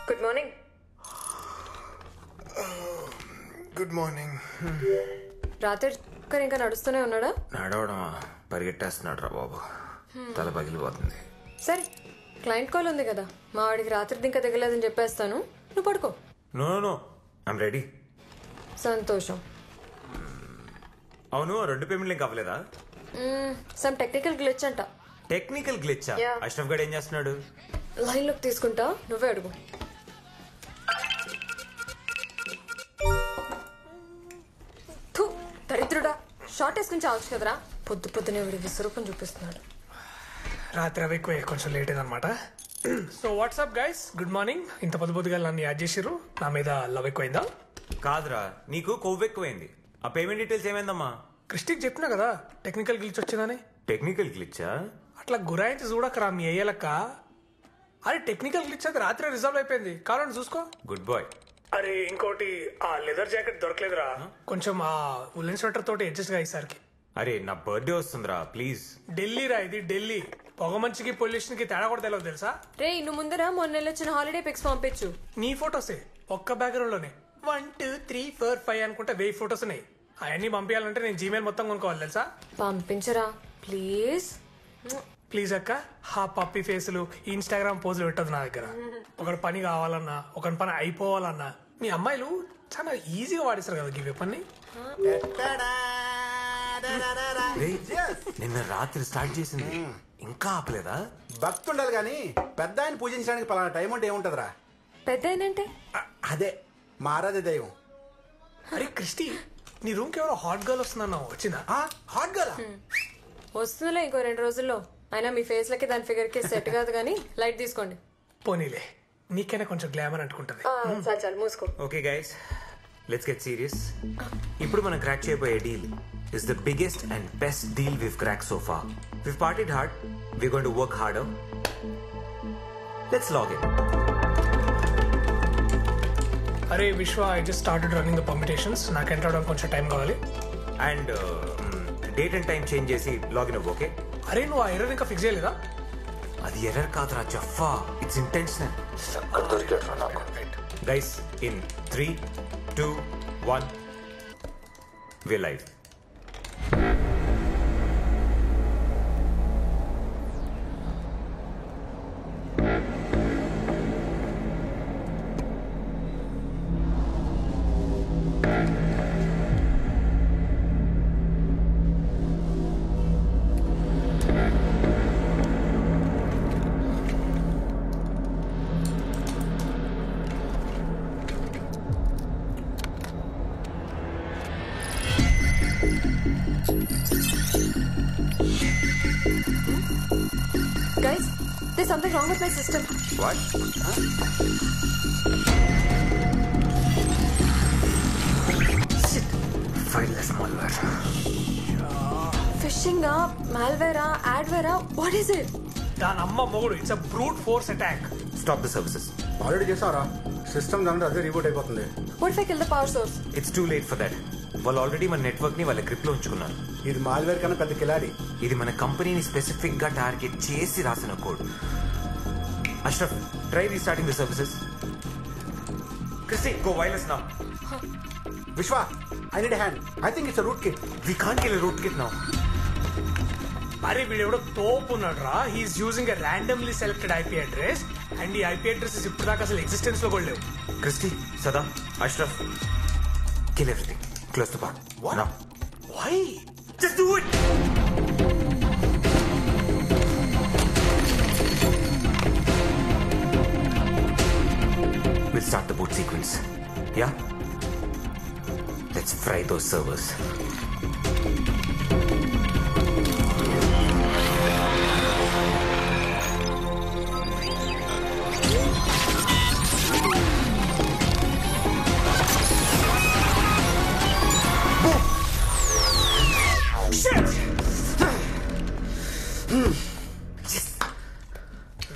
Good morning. Good morning. రాత్రి ఇంకా నడుస్తూనే ఉన్నాడా? నడవడమా, పరిగెట్టేస్తున్నాడు రా బాబు. తల పగిలిపోతుంది. సరే, క్లయింట్ కాల్ ఉంది కదా, మా వాడికి రాత్రి ఇంకా దిగలేదని చెప్పేస్తాను, నువ్వు పడుకో. No no, I'm ready. సంతోషం. అవును, 2 పేమెంట్లు ఇంకా అవ్వలేదా? సమ్ టెక్నికల్ గ్లిచ్ అంట. Technical glitch? అష్రఫ్ గడ్ ఏం చేస్తున్నాడు? లైన్ లోకి తీసుకుంటా, నువ్వే అడుగు. దరిద్రుడా, షార్ట్ వేసుకుని చావచ్చు కదరా. పొద్దు పొద్దునే వీడి విశ్వరూపం చూపిస్తున్నాడు. రాత్రి అవి ఎక్కువ, కొంచెం లేట్ అయిందనమాట. So WhatsApp guys, good morning. ఇంత పొద్దుగా నన్ను యాడ్ చేసిర్రు, నా మీద లవ్ ఎక్కువైందా? కాదురా, నీకు కొవ్వు ఎక్కువైంది. ఆ పేమెంట్ డీటెయిల్స్ ఏమైందమ్మా? క్రిస్టిక్ చెప్పినా కదా టెక్నికల్ గ్లిచ్ వచ్చిందని. టెక్నికల్ గ్లిచ్చా? అట్లా గురాయించి చూడకరా మీ అయ్యేలక్క. అరే టెక్నికల్ గ్లిచ్ అది రాత్రి రిజల్వ్ అయిపోయింది, కావాలని చూసుకో. Good boy. అరే ఇంకోటి, ఆ లెదర్ జాకెట్ దొరకలేదురా, కొంచెం ఆ ఉల్లెన్ స్వెటర్ తోటి అడ్జస్ట్ గా ఈసారికి. అరే నా బర్త్డే వస్తుందిరా, ప్లీజ్. ఢిల్లీ రా ఇది, ఢిల్లీ. పొగ మంచికి పొల్యూషన్ కి తేడా కూడా తెలియదు తెలుసా? రే, నువ్వు ముందర మొన్న వచ్చిన హాలిడే పిక్స్ పంపించు. నీ ఫొటోసే ఒక్క బ్యాక్గ్రౌండ్ లోనే 1 2 3 4 5 అనుకుంటే 1000 ఫొటోస్ ఉన్నాయి. అవన్నీ పంపించాలంటే నేను జీమెయిల్ మొత్తం కొనుక్కోవాలి తెలుసా? పంపించరా ప్లీజ్. ప్లీజ్ అక్క, హా పప్పి ఫేసులు ఇన్స్టాగ్రామ్ పోజులు పెట్టదు నా దగ్గర. ఒకటి పని కావాలన్నా, ఒకటి పని అయిపోవాలన్నా మీ అమ్మాయిలు చాలా ఈజీగా వాడిస్తారు కదా ఈ పని. నిన్న రాత్రి స్టార్ట్ చేసింది, ఇంకా ఆపలేదా? భక్తి ఉండాలి కానీ పెద్ద ఆయన పూజించడానికి పలానా టైం అంటే ఏముంటదిరా? పెద్ద ఏంటంటే అదే మారాదే దైవం. అరే క్రిస్టి, నీ రూమ్ కి ఎవరో హాట్ గర్ల్ వస్తుందన్నా, వచ్చిందా? హాట్ గర్ల్ వస్తుందిలే ఇంకో 2 రోజుల్లో. అయినా మీ ఫేస్ లకి దాని ఫిగర్ కి సెట్ కాదు కానీ లైట్ తీసుకోండి. పోనీలే, నీకైనా కొంచెం గ్లామర్ అంటుకుంటది. చాలు మూసుకో. Okay guys, let's get serious. ఇప్పుడు మనం క్రాక్ చేయబోయే deal is the biggest and best deal we've cracked so far. We've partied hard, we're going to work harder. Let's log in. అరే విశ్వ, I just started running the permutations. నాకు enter అవడానికి కొంచెం time కావాలి. And date and time change చేసి login అవ్వు, okay? అరే నువ్వు ఆ ఎర్రర్ ఇంకా ఫిక్స్ చేయలేదా? అది ఎర్రర్ కాదురా జఫా, it's intentional. Guys, in 3 2 1 we're live. something wrong with my system. What? Shit. Fileless malware. Phishing, malware, adware, what is it? దాని అమ్మ మొగుడు. It's a brute force attack. Stop the services. Already చేసావరా system దాంట్లో అదే reboot అయిపోతుంది. What if I kill the power source? It's too late for that. వాళ్ళు already మన network ని వాళ్ళ గ్రిప్ లో ఉంచుకున్నారు. ఇది మాల్వేర్ కన్నా పెద్ద కిలాడి. ఇది మన కంపెనీని స్పెసిఫిక్ గా టార్గెట్ చేసి రాసిన code. Ashraf, try restarting the services. Christy, go wireless now. Vishwa, I need hand. I think it's rootkit. We can't kill rootkit now. అరే వీడెవడో తోపు ఉన్నాడు రా. He's using a randomly selected IP address and ఈ IP addresses ఇప్పుడు దాకా అసలు existence లో కూడా లేవు. Christy, Sada, Ashraf, kill everything. Close the bar. What? Now. Why? Just do it! We'll start the boot sequence. Yeah? Let's fry those servers.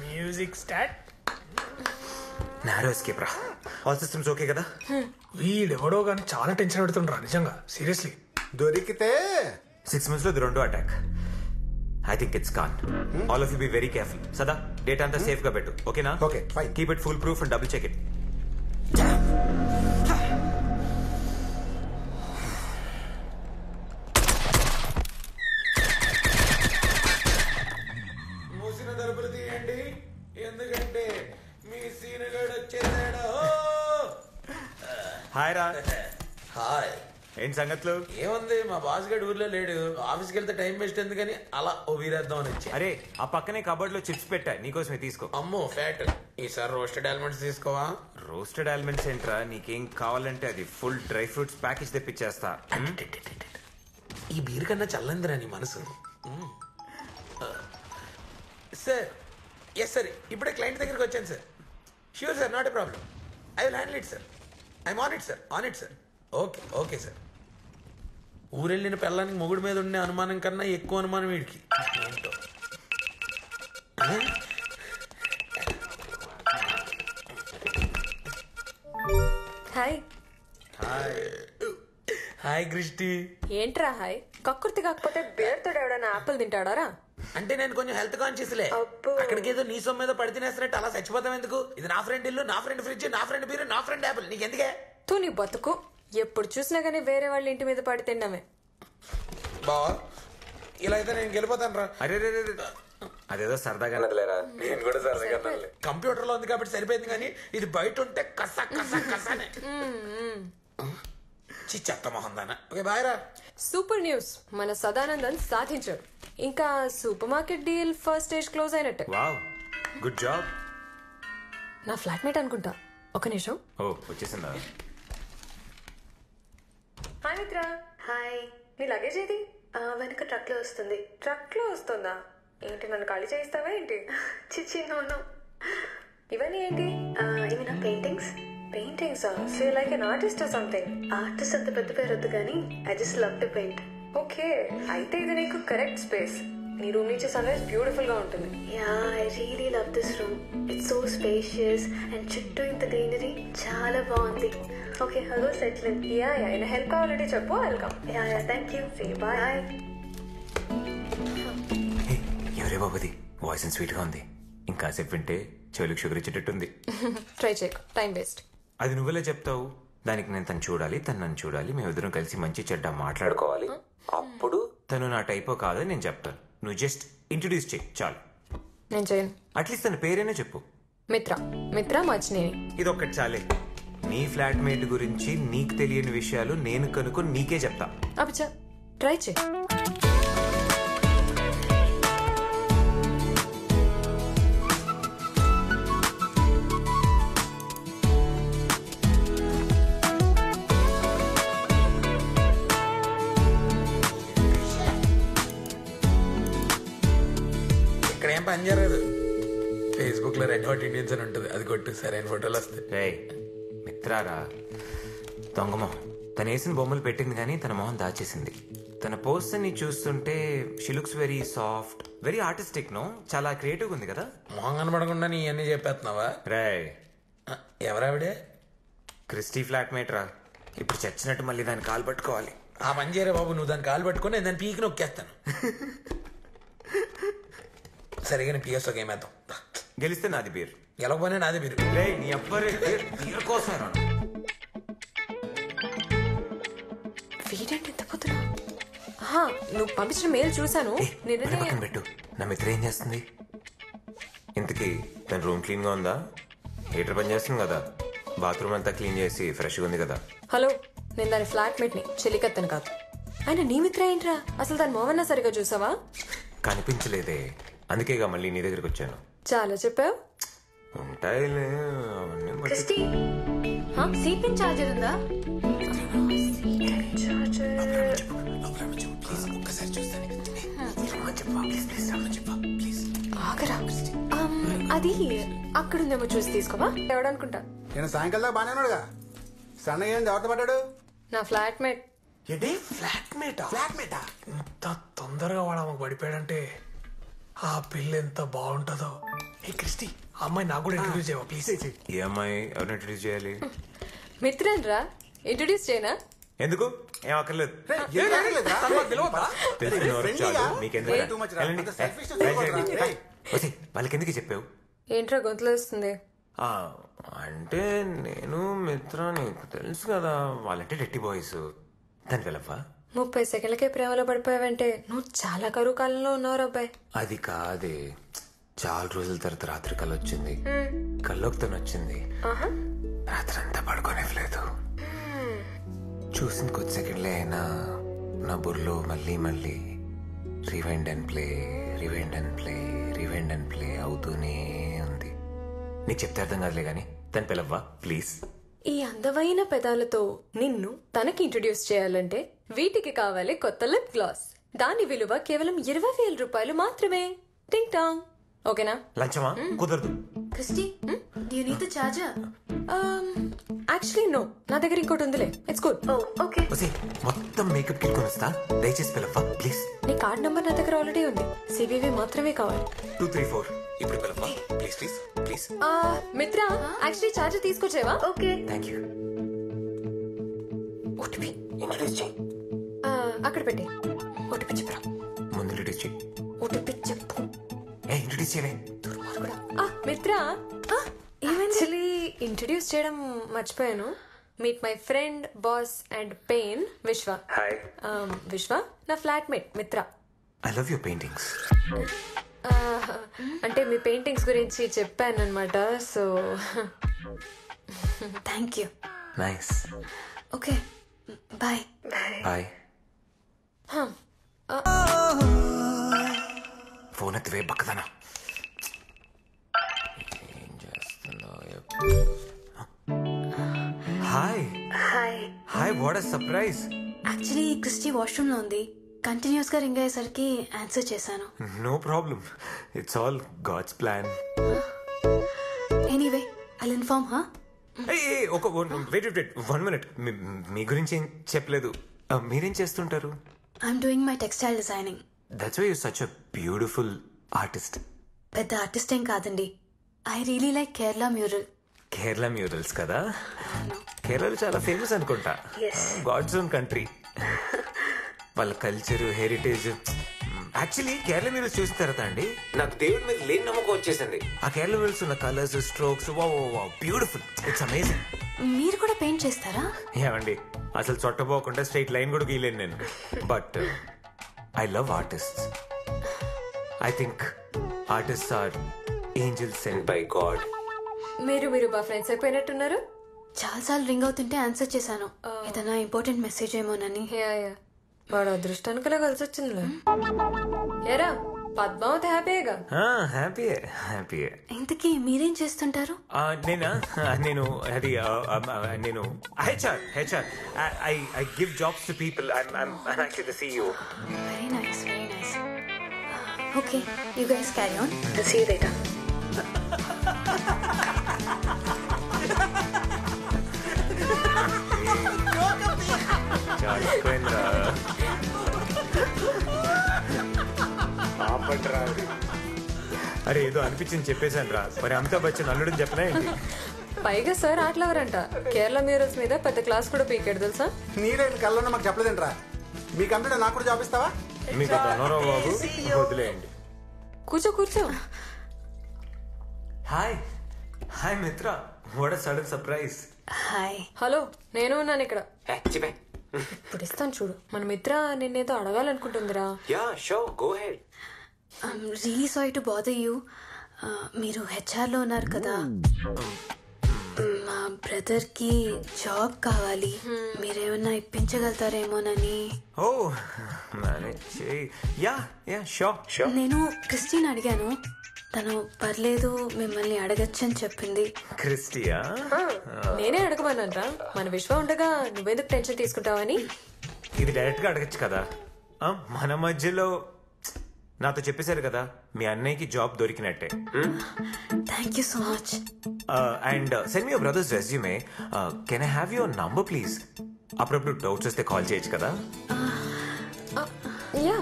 Music start. Narrow escape రా. All systems okay కదా? వీడెవడో కానీ చాలా టెన్షన్ పెడుతుండ్రా నిజంగా, seriously. దొరికితే 6 months లో ఇది రెండో attack. I think it's con. All of you be very careful. సదా, డేటా అంతా సేఫ్ గా పెట్టు. ఓకేనా? Okay, fine. Keep it foolproof and double check it. మూసిన తలుపులు తీయండి, ఎందుకంటే మీ సీనుగాడు వచ్చేసాడు. హాయ్ రా. హాయ్. ఏంటి సంగతులు? ఏముంది, మా బాస్ గడు ఊర్లో లేడు. ఆఫీస్కి వెళ్తే టైం వేస్ట్ ఎందుకని అలా ఓ వీరేద్దాం అని వచ్చా. అరే, ఆ పక్కనే కబోర్డ్ లో చిప్స్ పెట్టా, నీకోసమే తీసుకో. అమ్మో ఫ్యాట్. ఈసారి రోస్టెడ్ ఆల్మండ్స్ తీసుకోవా? రోస్టెడ్ ఆల్మండ్స్ ఏంట్రా? నీకేం కావాలంటే అది ఫుల్ డ్రై ఫ్రూట్స్ ప్యాకేజ్ తెప్పించేస్తా. ఈ బీర్ కన్నా చల్లందిరా నీ మనసు. సార్, ఎస్ సార్, ఇప్పుడే క్లయింట్ దగ్గరికి వచ్చాను sir. Sure sir, not a problem. I will handle it sir. I'm on it sir, on it sir. Okay okay sir. ఊరెళ్ళిన పిల్లానికి మొగుడు మీద ఉండే అనుమానం కన్నా ఎక్కువ అనుమానం వీడికి. ఏంటో. హాయ్. Hi Christy. ఏంట్రా హాయ్? కక్కుర్తి కాకపోతే బేర్తో ఎవడన్నా ఆపిల్ తింటాడారా? అంటే నేను కొంచెం హెల్త్ కాన్షియస్లే. అబ్బో. అక్కడికి ఏదో నీ సొమ్ము మీద పడి తినేస్తున్నట్టు అలా చచ్చిపోతాం ఎందుకు? ఇది నా ఫ్రెండ్ ఇల్లు, నా ఫ్రెండ్ ఫ్రిడ్జ్, నా ఫ్రెండ్ బీరు, నా ఫ్రెండ్ యాపిల్. నీకు ఎందుకే? తూ నీ బతుకు. ఎప్పుడు చూసినా గానీ వేరే వాళ్ళ ఇంటి మీద పడి తిండమే. బావా, ఇలా అయితే నేను గెలిపోతాను రా. అరే రే రే రే. అదేదో సరదాగా నదిలేరా. నేను కూడా సరదాగా కంప్యూటర్ లో ఉంది కాబట్టి సరిపోయింది, కానీ ఇది బయట ఉంటే కసా కసా కసానే. చెత్త మొహం దానా. ఓకే బాయ్ రా. సూపర్ న్యూస్, మన సదానందన్ సాధించాడు. ఇంకా supermarket deal first stage close అయినట్టే. Wow, good job. నా ఫ్లాట్మేట్ అనుకుంటా. ఒక నిమిషం. ఓ, వచ్చేసిందా? హాయ్ మిత్ర. హాయ్. నీ లగేజ్ ఏది? వెనక ట్రక్ లో వస్తుంది. ట్రక్ లో వస్తుందా? ఏంటి, నన్ను ఖాళీ చేయిస్తావా ఏంటి? చిచ్చి నోను. ఇవన్నీ ఏంటి? ఇవి నా paintings. Paintings. So like an artist or something. Artist అంత పెద్ద పేరు వద్దు కానీ I just love to paint. Okay, అయితే ఇది నీకు కరెక్ట్ స్పేస్. నీ రూమ్ నుంచి సన్ రైజ్ బ్యూటిఫుల్ గా ఉంటుంది. Yeah, I really love this room. It's so spacious and చుట్టూ ఇంత గ్రీనరీ చాలా బాగుంది. Okay, hello settle in. Yeah yeah, ఏమైనా హెల్ప్ కావాలంటే చెప్పు, welcome. Yeah yeah, thank you. Say bye. ఎవరే బాబుది? వాయిస్ స్వీట్ గా ఉంది. ఇంకాసేపు వింటే చెవులకు షుగర్ ఇచ్చేటట్టుంది. ట్రై చేయకు, టైం వేస్ట్. అది నువ్వెలా చెప్తావు? దానికి నేను తను చూడాలి, తను నన్ను చూడాలి, మేమిద్దరం కలిసి మంచి చెడ్డ మాట్లాడుకోవాలి. అప్పుడు తను నా టైపో కాదని నేను చెప్తాను. నువ్వు జస్ట్ ఇంట్రడ్యూస్ చేయి చాలు. నేను చేయను. అట్లీస్ట్ తన పేరైనా చెప్పు. మిత్ర. మిత్ర మచ్చినేని. ఇది ఒక్కటి చాలే. నీ ఫ్లాట్మేట్ గురించి నీకు తెలియని విషయాలు నేను కనుక్కొని నీకే చెప్తా. అబ్బా, ట్రై చేయి. ఇక్కడ ఏం పని జరగదు. ఫేస్బుక్ లో రెడ్ హాట్ ఇండియన్స్ అని ఉంటుంది, అది కొట్టు సరైన ఫోటోలు వస్తాయి. రే మిత్రారా దొంగమో తను వేసిన బొమ్మలు పెట్టింది కానీ తన మొహం దాచేసింది. తన పోస్టర్ ని చూస్తుంటే she looks very soft, very artistic. No చాలా క్రియేటివ్ ఉంది కదా. మొహం కనబడకుండా నీ అన్ని చెప్పేస్తున్నావా? రే ఎవరావిడే? క్రిస్టీ ఫ్లాట్మేట్ రా. ఇప్పుడు చచ్చినట్టు మళ్ళీ దాన్ని కాలు పట్టుకోవాలి. ఆ పని చేయరా బాబు, నువ్వు దాన్ని కాలు పట్టుకొని నేను దాన్ని పీకి నొక్కేస్తాను. సరిగా నేను పిఎస్ ఒక ఏమేద్దాం. గెలిస్తే నాది బీర్, గెలవకపోయినా నాదే మీరు. రే నీ అబ్బరే బీర్ కోసం రా. వీడేంటి ఎంత పొద్దున? నువ్వు పంపించిన మెయిల్ చూసాను. నిన్ననే పక్కన పెట్టు. నా మిత్ర ఏం చేస్తుంది ఇంతకీ? తన రూమ్ క్లీన్ గా ఉందా? హీటర్ పని చేస్తుంది కదా, బాత్రూమ్ అంతా క్లీన్ చేసి ఫ్రెష్గా ఉంది కదా. హలో, నేను దాని ఫ్లాట్మేట్ ని, చెలికత్తను కాదు. ఆయన నీ మిత్ర ఏంట్రా? అసలు దాని మోహన్న సరిగా చూసావా? కనిపించలేదే, అందుకేగా మళ్ళీ నీ దగ్గరికి వచ్చాను. చాలా చెప్పావు. ఉంటాయిలే అవన్నీ. క్రిస్టీ, సీట్ పిన్ చార్జర్ ఉందా? ఆగరా, అది అక్కడుందేమో చూసి తీసుకోవా. ఎవడనుకుంటా నేను సాయంకాలం దాకా బాగానే ఉన్నాడుగా. సన్నగా ఏంది ఎవరితో పడ్డాడు? నా ఫ్లాట్మేట్. ఏంటి ఫ్లాట్మేటా? ఫ్లాట్మేటా? ఇంత తొందరగా వాడు ఆమెకు పడిపోయాడంటే ఆ పిల్ల ఎంత బాగుంటుందో. ఏ క్రిస్టీ, ఆ అమ్మాయి నాకు కూడా ఇంట్రడ్యూస్ చేయవా ప్లీజ్? ఈ అమ్మాయి ఎవరిని ఇంట్రడ్యూస్ చేయాలి? మిత్రన్ రా, ఇంట్రడ్యూస్ చేయనా? ఎందుకు? ఏం అక్కర్లేదు. తెలిసిన వారు చాలు, మీకెందుకు? వాళ్ళకి ఎందుకు చెప్పావు? ఏంట్రా గొంతులో వస్తుంది? అంటే నేను మిత్ర, నీకు తెలుసు కదా వాళ్ళంటే డెట్టి బాయ్స్. దాని వెళ్ళవా? 30 సెకండ్లకే ప్రేమలో పడిపోయావంటే నువ్వు చాలా కరువు కాలంలో ఉన్నావు అబ్బాయి. అది కాదే, చాలా రోజుల తర్వాత రాత్రి కళ్ళు వచ్చింది. కల్లోకి తను వచ్చింది. రాత్రి అంతా పడుకోనివ్వలేదు. చూసిన కొద్ది సెకండ్లే అయినా నా బుర్రలో మళ్ళీ మళ్ళీ rewind and play, rewind and play, rewind and play అవుతూనే ఉంది. నీకు చెప్తే అర్థం కాదులే గానీ తను పిలవ్వా ప్లీజ్. ఈ అందమైన పెదాలతో నిన్ను తనకి ఇంట్రడ్యూస్ చేయాలంటే వీటికి కావాలి కొత్త లిప్ గ్లాస్. దాని విలువ కేవలం 20,000 రూపాయలు మాత్రమే. టింగ్ టాంగ్. ఓకేనా? లంచమా? కుదరదు. Christy, do you need the charger? Actually no, నా దగ్గర ఇంకోటి ఉందిలే. It's good. Oh, okay. మొత్తం మేకప్ కిట్ కొనిస్తా, దయచేసి పిలవ్వా ప్లీజ్. నీ కార్డ్ నంబర్ నా దగ్గర ఆల్రెడీ ఉంది. సివివి మాత్రమే కావాలి. 234 ఇప్పుడు పిలవ్వా please please please. Mitra, actually charger తీసుకొచ్చేవా? Okay. Thank you. OTP introduce చేయి. అక్కడ పెట్టి. ఓటీపీ చెప్పరా? ముందు ఇంట్రడ్యూస్ చేయి. ఓటీపీ చెప్పు. ఇంట్రడ్యూస్ చేయవే. మిత్ర, యాక్చువల్లీ ఇంట్రడ్యూస్ చేయడం మర్చిపోయాను. Meet my friend, boss and pain, Vishwa. Hi. Vishwa నా flatmate Mitra. I love your paintings. అంటే మీ పెయింటింగ్స్ గురించి చెప్పాను అనమాట. So Thank you. Nice. Okay. Bye. Bye. Phone ఎత్తివే బక్కదనా. ఏం చేస్తున్నావు? Hi. Hi. Hi, what a surprise. Actually Christy washroom లో ఉంది. కంటిన్యూస్ గా రింగ్ అయ్యేసరికి ఆన్సర్ చేశాను. No problem, it's all God's plan. Anyway, I'll inform her. ఒక వెయిట్ 1 minute. మీ గురించి ఏం చెప్పలేదు. మీరేం చేస్తుంటారు? I'm doing my textile designing. That's why you such a beautiful artist. పెద్ద ఆర్టిస్ట్ ఏం కాదండి. I really like Kerala mural. Kerala murals కదా? కేరళ చాలా ఫేమస్ అనుకుంటా. God's own country. వాళ్ళ culture, heritage. Actually Kerala murals చూసిన తర్వాత అండి నాకు దేవుడి మీద లేని నమ్మకం వచ్చేసింది. ఆ కేరళ మ్యూరల్స్ ఉన్న colours, strokes, beautiful. It's amazing. మీరు కూడా పెయింట్ చేస్తారా? ఏమండి, అసలు చొట్టపోకుండా స్ట్రైట్ లైన్ కూడా గీయలేను నేను. But I love artists. I think artists are angels sent by God. మీరు బా ఫ్రెండ్స్ అయిపోయినట్టున్నారు. చాలాసార్లు రింగ్ అవుతుంటే ఆన్సర్ చేశాను. ఏదైనా ఇంపార్టెంట్ మెసేజ్ ఏమోనని. వాడు అదృష్టానికి కలిసి వచ్చిందిలే. ఏరా పద్మావతి హ్యాపీగా? హ్యాపీయే హ్యాపీయే. ఇంతకీ మీరేం చేస్తుంటారు? నేను అది నేను HR. I give jobs to people. I'm actually the CEO. Very nice, very nice. Okay, you guys carry on. I'll see you later. అరే ఏదో అనిపించింది చెప్పేశాను రా. మరి అమితాబ్ బచ్చన్ అల్లుడని చెప్పలే ఏంటి? పైగా సార్ ఆటలవరంట. కేరళ మ్యూరల్స్ మీద పెద్ద క్లాస్ కూడా పీకాడు తెలుసా? నీరే కళ్ళలో మాకు చెప్పలేదంట్రా. మీ కంప్యూటర్ నాకు కూడా జాబ్ ఇస్తావా? మీకు ధనోరావు బాబు వదిలేయండి. కూర్చో కూర్చో. Hi hi Mitra, what a sudden surprise. Hi. Hello, నేను ఉన్నాను ఇక్కడ. ఇప్పుడు ఇస్తాను చూడు. మన మిత్ర నిన్నేదో అడగాలనుకుంటుందిరా. Yeah sure, go ahead. I'm really sorry to bother you. మీరు హెచ్ఆర్లో ఉన్నారు కదా, మా బ్రదర్కి జాబ్ కావాలి. మీరేమన్నా ఇప్పించగలుగుతారేమోనని. ఓ మేనేజ్ చేయి. Yeah yeah sure sure. నేను క్రిస్టిన్ అడిగాను, తను పర్లేదు మిమ్మల్ని అడగచ్చని చెప్పింది. క్రిస్టియా? నేనే అడగమన్నానరా. మన విశ్వ ఉండగా నువ్వెందుకు టెన్షన్ తీసుకుంటావని. ఇది డైరెక్ట్ గా అడగచ్చు కదా. మన మధ్యలో నాతో చెప్పేశారు కదా మీ అన్నయ్యకి జాబ్ దొరికినట్టే. Thank you so much. And send me your brother's resume. Can I have your number please? అప్పుడప్పుడు డౌట్స్ వస్తే కాల్ చేయొచ్చు కదా. Yeah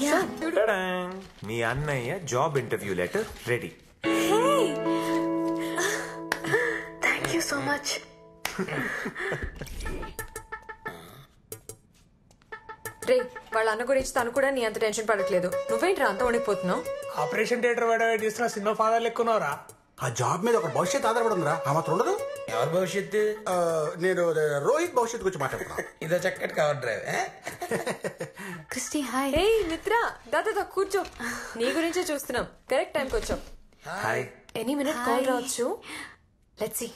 yeah. Ta-dang! మీ అన్నయ్య job interview letter ready. Thank you so much. రే, వాళ్ళ అన్న గురించి తను కూడా నీ అంత టెన్షన్ పడట్లేదు. నువ్వేంట్రా అంత వణికిపోతున్నావు? ఆపరేషన్ థియేటర్ వెయిట్ చేస్తున్న సినిమా ఫాదర్ లెక్కున్నారా? ఆ జాబ్ మీద ఒక భవిష్యత్తు ఆధారపడి ఉందిరా. ఆ మాత్రం ఉండదు. ఎవరి భవిష్యత్తు? నేను రోహిత్ భవిష్యత్తు గురించి మాట్లాడుతున్నా. ఇదో చక్కటి కవర్ డ్రైవ్. Christy hi. ఏ మిత్ర, దాదా కూర్చో. నీ గురించే చూస్తున్నాం. కరెక్ట్ టైంకి వచ్చాం. హాయ్. ఎనీ మినిట్ కాల్ రావచ్చు. Let's see.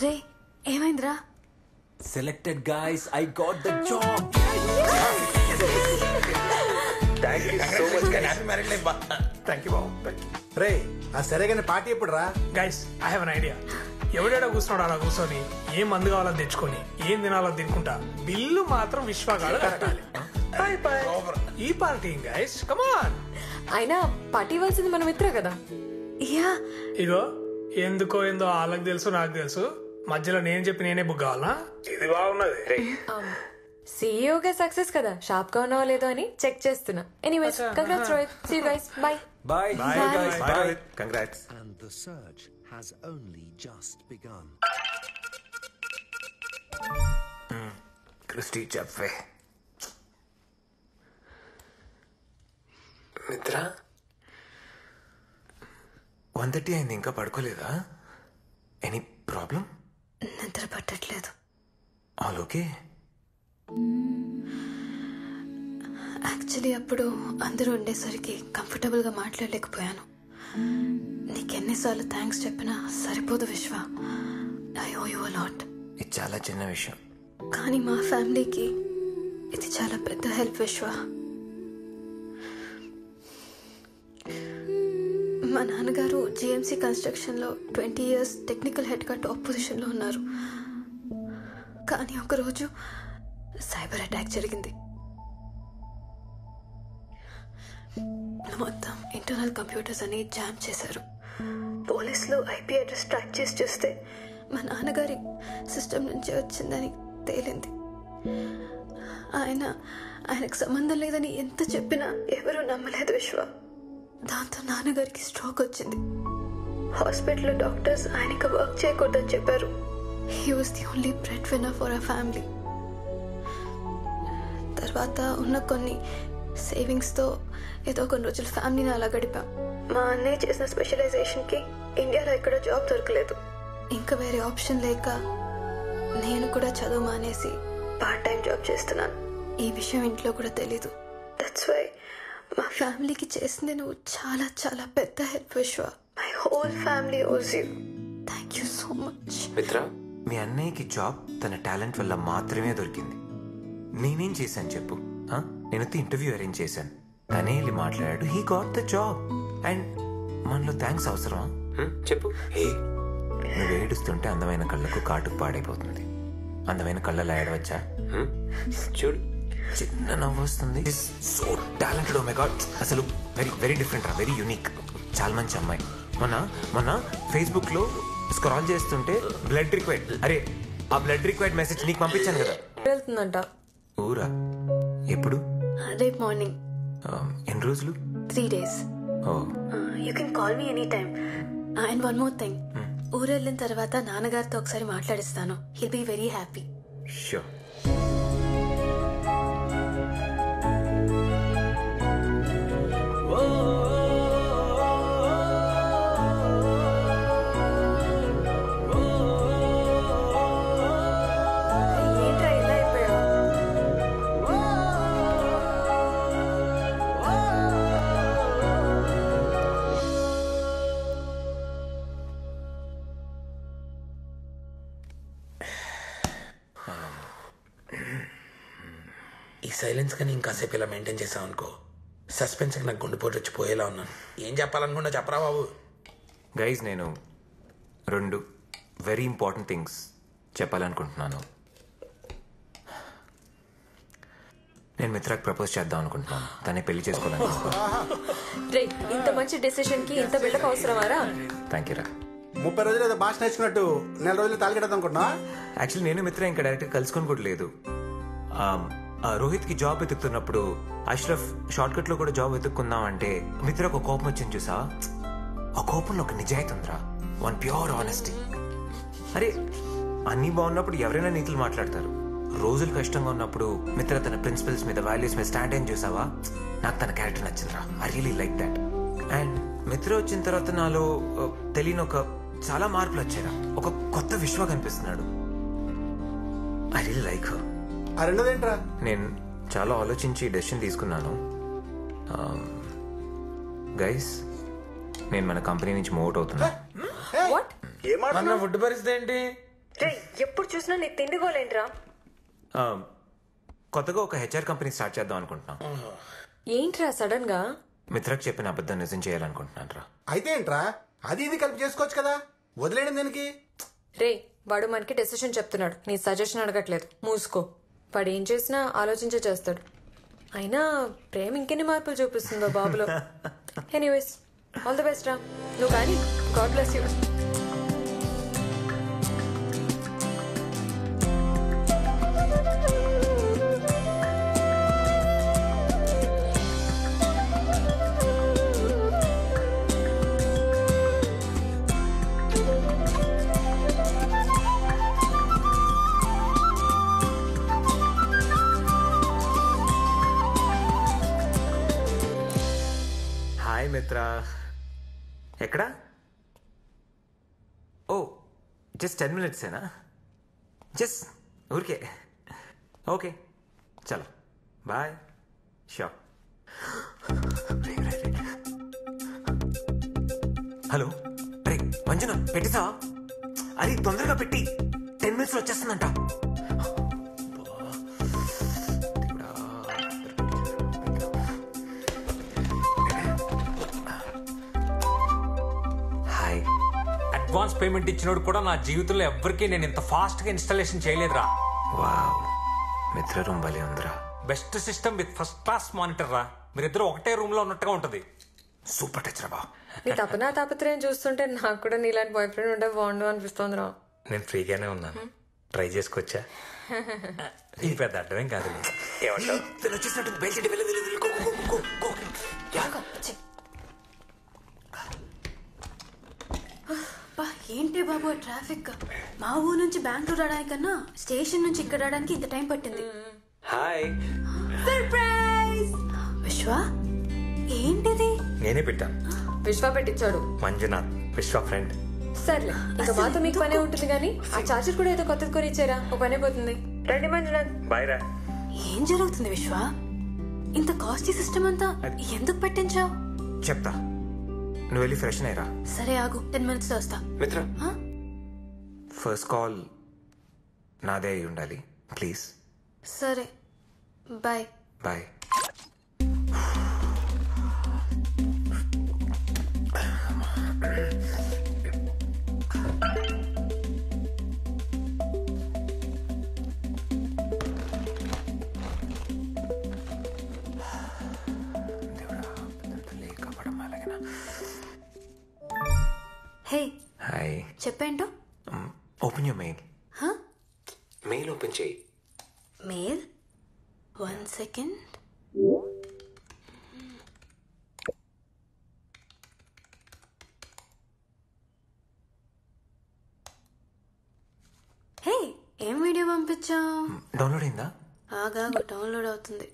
రే ఏమైందిరా? Selected guys, I got the job. Thank you so much. Happy marriage life. Thank you బాబు. రే ఆ సరేగానే పార్టీ ఎప్పుడు రా? Guys, I have an idea. ఎవడేడా కూర్చున్నాడు అలా కూర్చొని ఏం మందు కావాలో తెచ్చుకొని ఏం తినాలో తినుకుంటా బిల్లు మాత్రం విశ్వగాడు కట్టాలి. ఈ పార్టీ గైస్, కమాన్. అయినా పార్టీ ఇవ్వాల్సింది మన మిత్ర కదా. యా. ఇగో ఎందుకో ఏందో వాళ్ళకి తెలుసు నాకు తెలుసు, మధ్యలో నేను చెప్పి నేనే బుక్ కావాలా? ఇది బాగున్నది. సీఈఓగా సక్సెస్ కదా, షాప్ గా ఉన్నావో లేదో అని చెక్ చేస్తున్నా. Anyways, congrats Rohit. See you guys. Bye. Bye. Bye guys. Bye. Congrats. And the search has only just begun. Christy చెప్పే. మిత్ర 1:30 అయింది, ఇంకా పడుకోలేదా? Any problem? నిద్ర పట్టట్లేదు. All okay? యాక్చువల్లీ అప్పుడు అందరూ ఉండేసరికి కంఫర్టబుల్గా మాట్లాడలేకపోయాను. నీకెన్నిసార్లు థ్యాంక్స్ చెప్పినా సరిపోదు Vishwa. I owe you a lot. ఇది చాలా చిన్న విషయం. కానీ మా ఫ్యామిలీకి ఇది చాలా పెద్ద హెల్ప్ విశ్వ. మా నాన్నగారు జిఎంసీ కన్స్ట్రక్షన్లో 20 years టెక్నికల్ హెడ్గా టాప్ పొజిషన్లో ఉన్నారు. కానీ ఒకరోజు సైబర్ అటాక్ జరిగింది. మొత్తం ఇంటర్నల్ కంప్యూటర్స్ అని జామ్ చేశారు. పోలీసులు ఐపీ అడ్రస్ ట్రాక్ చేసి చూస్తే మా నాన్నగారి సిస్టమ్ నుంచి వచ్చిందని తేలింది. ఆయనకు సంబంధం లేదని ఎంత చెప్పినా ఎవరూ నమ్మలేదు విశ్వ. దాంతో నాన్నగారికి స్ట్రోక్ వచ్చింది. హాస్పిటల్లో డాక్టర్స్ ఆయనకి వర్క్ చేయకూడదని చెప్పారు. He was the only bread winner for our family. తర్వాత ఉన్న కొన్ని సేవింగ్స్తో ఏదో కొన్ని రోజులు ఫ్యామిలీని అలా గడిపాం. మా అన్నయ్య చేసిన స్పెషలైజేషన్కి ఇండియాలో ఎక్కడ జాబ్ దొరకలేదు. ఇంకా వేరే ఆప్షన్ లేక నేను కూడా చదువు మానేసి పార్ట్ టైం జాబ్ చేస్తున్నాను. ఈ విషయం ఇంట్లో కూడా తెలీదు. దట్స్ వై మా ఫ్యామిలీకి చేసింది నువ్వు చాలా చాలా పెద్ద హెల్ప్ విశ్వ. మై హోల్ ఫ్యామిలీ ఓస్ you. Thank you so much. మిత్ర, మీ అన్నయ్యకి జాబ్ తన టాలెంట్ వల్ల మాత్రమే దొరికింది. నేనేం చేశాను చెప్పు? నేను ఇంటర్వ్యూ అరేంజ్ చేశాను, తనే వెళ్ళి మాట్లాడాడు. He got the job. And మనలో థ్యాంక్స్ అవసరమా చెప్పు? నువ్వు ఏడుస్తుంటే అందమైన కళ్ళకు కాటుకు పాడైపోతుంది. అందమైన కళ్ళలా ఏడవచ్చా? చూడు, చిన్న నవ్వు వస్తుంది. So talented. Oh my god, అసలు వెరీ వెరీ డిఫరెంట్ రా, వెరీ యూనిక్. చాలా మంచి అమ్మాయి. మొన్న ఫేస్బుక్ లో స్క్రాల్ చేస్తుంటే బ్లడ్ రిక్వైర్డ్, అరే ఆ బ్లడ్ రిక్వైర్డ్ మెసేజ్ నీకు పంపించాను కదా. వెళ్తుందంట. ఊరా? ఎప్పుడు? రేపు మార్నింగ్. ఎన్ని రోజులు? 3 days. Oh, you can call me any time. And one more thing, ఊరు వెళ్ళిన తర్వాత నాన్నగారితో ఒకసారి మాట్లాడిస్తాను. He'll be very happy. Sure. ఏంట్రా ఇలా అయిపోయావు? ఈ సైలెన్స్ కానీ ఇంకాసేపు ఇలా మెయింటైన్ చేసావు అనుకో, సస్పెన్స్కి నాకు గుండెపోటు వచ్చి పోయేలా ఉన్నాను. ఏం చెప్పాలనుకున్నా చెప్పరా బాబు. గైజ్, నేను 2 వెరీ ఇంపార్టెంట్ థింగ్స్ చెప్పాలనుకుంటున్నాను. నేను మిత్రాకి ప్రపోజ్ చేద్దాం అనుకుంటున్నాను. తనే పెళ్లి చేసుకోవాలనుకుంటున్నాను. రే, ఇంత మంచి డెసిషన్ కి ఇంత బిల్డప్ అవసరమారా? థ్యాంక్ యూ రా. 30 రోజులు ఏదో భాష నేర్చుకున్నట్టు 4 రోజులు తాలికెడదాం అనుకుంటున్నా. యాక్చువల్లీ నేను మిత్ర ఇంకా డైరెక్ట్గా కలుసుకొని కూడా లేదు. రోహిత్కి జాబ్ వెతుకుతున్నప్పుడు అష్రఫ్ షార్ట్ కట్లో కూడా జాబ్ వెతుక్కుందాం అంటే మిత్ర ఒక కోపం వచ్చింది చూసా. ఆ కోపంలో ఒక నిజాయితీ ఉందిరా, వన్ ప్యూర్ ఆనెస్టీ. అరే, అన్నీ బాగున్నప్పుడు ఎవరైనా నీతులు మాట్లాడతారు. రోజులు కష్టంగా ఉన్నప్పుడు మిత్ర తన ప్రిన్సిపల్స్ మీద, వాల్యూస్ మీద స్టాండ్ అయిన చూసావా. నాకు తన క్యారెక్టర్ నచ్చిందిరా. I really like that. అండ్ మిత్ర వచ్చిన తర్వాత నాలో తెలియని చాలా మార్పులు వచ్చారా. ఒక కొత్త విశ్వ కనిపిస్తున్నాడు. I really like her. ఆ రెండోదేంట్రా? నేను చాలా ఆలోచించి డెసిషన్ తీసుకున్నాను. గైస్, నేను మన కంపెనీ నుంచి మూవ్ అవుట్ అవుతున్నా. వాట్? మన ఫుడ్ పరిస్థితి ఏంటి? రే, ఎప్పుడు చూసినా నీ తిండిగోలేంట్రా? కొత్తగా ఒక హెచ్ఆర్ కంపెనీ స్టార్ట్ చేద్దాం అనుకుంటున్నాం. ఏంట్రా సడన్ గా? మిత్రకు చెప్పిన అబద్ధం నిజం చేయాలనుకుంటున్నాను రా. అయితే ఏంట్రా, అది ఇది కలిపి చేసుకోవచ్చు కదా, వదిలేయడం దేనికి? రే, వాడు మనకి డెసిషన్ చెప్తున్నాడు, నీ సజెషన్ అడగట్లేదు. మూసుకో. వాడు ఏం చేసినా ఆలోచించే చేస్తాడు. అయినా ప్రేమ ఇంకెన్ని మార్పులు చూపిస్తుందో బాబులో. ఎనీవేస్, ఆల్ ది బెస్ట్ రా. నువ్వు కానీ, గాడ్ బ్లెస్ యూ. హాయ్ మిత్ర. ఎక్కడా? ఓ, జస్ట్ 10 minutes ఏనా? జస్ట్ ఊరికే. ఓకే, చలో బాయ్. షూర్. హలో, అరే మంజున, పెట్టిసా? అరే తొందరగా పెట్టి, 10 minutes వచ్చేస్తుందంట. అడ్వాన్స్ పేమెంట్ ఇచ్చినోడు కూడా నా జీవితంలో ఎవ్వరికీ నేను ఇంత ఫాస్ట్ గా ఇన్స్టాలేషన్ చేయలేదురా. వావ్, మిత్ర రూమ్ భలే ఉందిరా. Best system with first class monitor రా. మీరిద్దరు ఒకటే రూమ్ లో ఉన్నట్టుగా ఉంటది. సూపర్ టచ్ రా బా. నీ తపనా తాపత్రయం చూస్తుంటే నాకు కూడా నీలాంటి బాయ్ ఫ్రెండ్ ఉంటే బాగుండు అనిపిస్తుంది రా. నేను ఫ్రీగానే ఉన్నాను, ట్రై చేసుకోవచ్చా? ఇది పెద్ద అడ్డమేం కాదు. ఏమంటావు? ఏంటి బాబు ట్రాఫిక్? మా ఊరు నుంచి బెంగళూరు రావడానికన్నా స్టేషన్ నుంచి ఇక్కడ రావడానికి ఇంత టైం పట్టింది. హాయ్. సర్ప్రైజ్! విశ్వ, ఏంటిది? నేనే పెట్టాను. విశ్వ పెట్టించాడు. మంజునాథ్, విశ్వ ఫ్రెండ్. సర్లే, ఇంకా మాతో మీకు పనే ఉంటుంది కానీ ఆ చార్జర్ కూడా ఏదో కొత్తది కొని ఇచ్చారా, ఒక పనే పోతుంది. రండి మంజునాథ్. బాయ్ రా. ఏం జరుగుతుంది విశ్వ? ఇంత కాస్ట్లీ సిస్టమ్ అంతా ఎందుకు పెట్టించావు? చెప్తా, నువ్వు వెళ్ళి ఫ్రెష్ అయ్యరా. సరే ఆగు, 10 minutes లో వస్తా. మిత్ర, ఫస్ట్ కాల్ నాదే అయి ఉండాలి ప్లీజ్. సరే, బాయ్. బాయ్. Hey, hi. చెప్పేంటో? Open your mail. Mail open చేయి. మెయిల్? 1 second. హే, ఏం వీడియో పంపించావు? డౌన్లోడ్ అయిందా? ఆగా డౌన్లోడ్ అవుతుంది.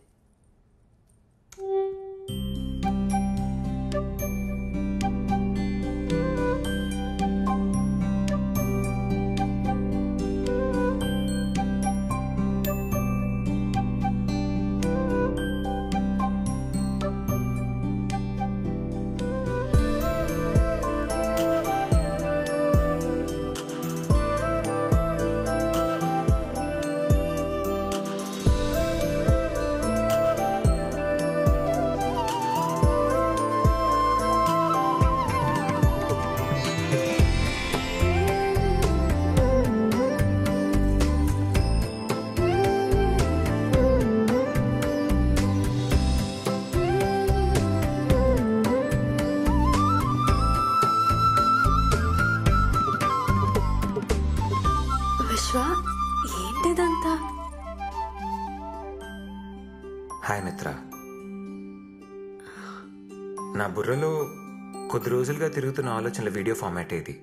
విశ్వ, ఏంటిదంతా? హాయ్ మిత్ర. నా బుర్రలో కొద్ది రోజులుగా తిరుగుతున్న ఆలోచనల వీడియో ఫార్మాట్ ఇది.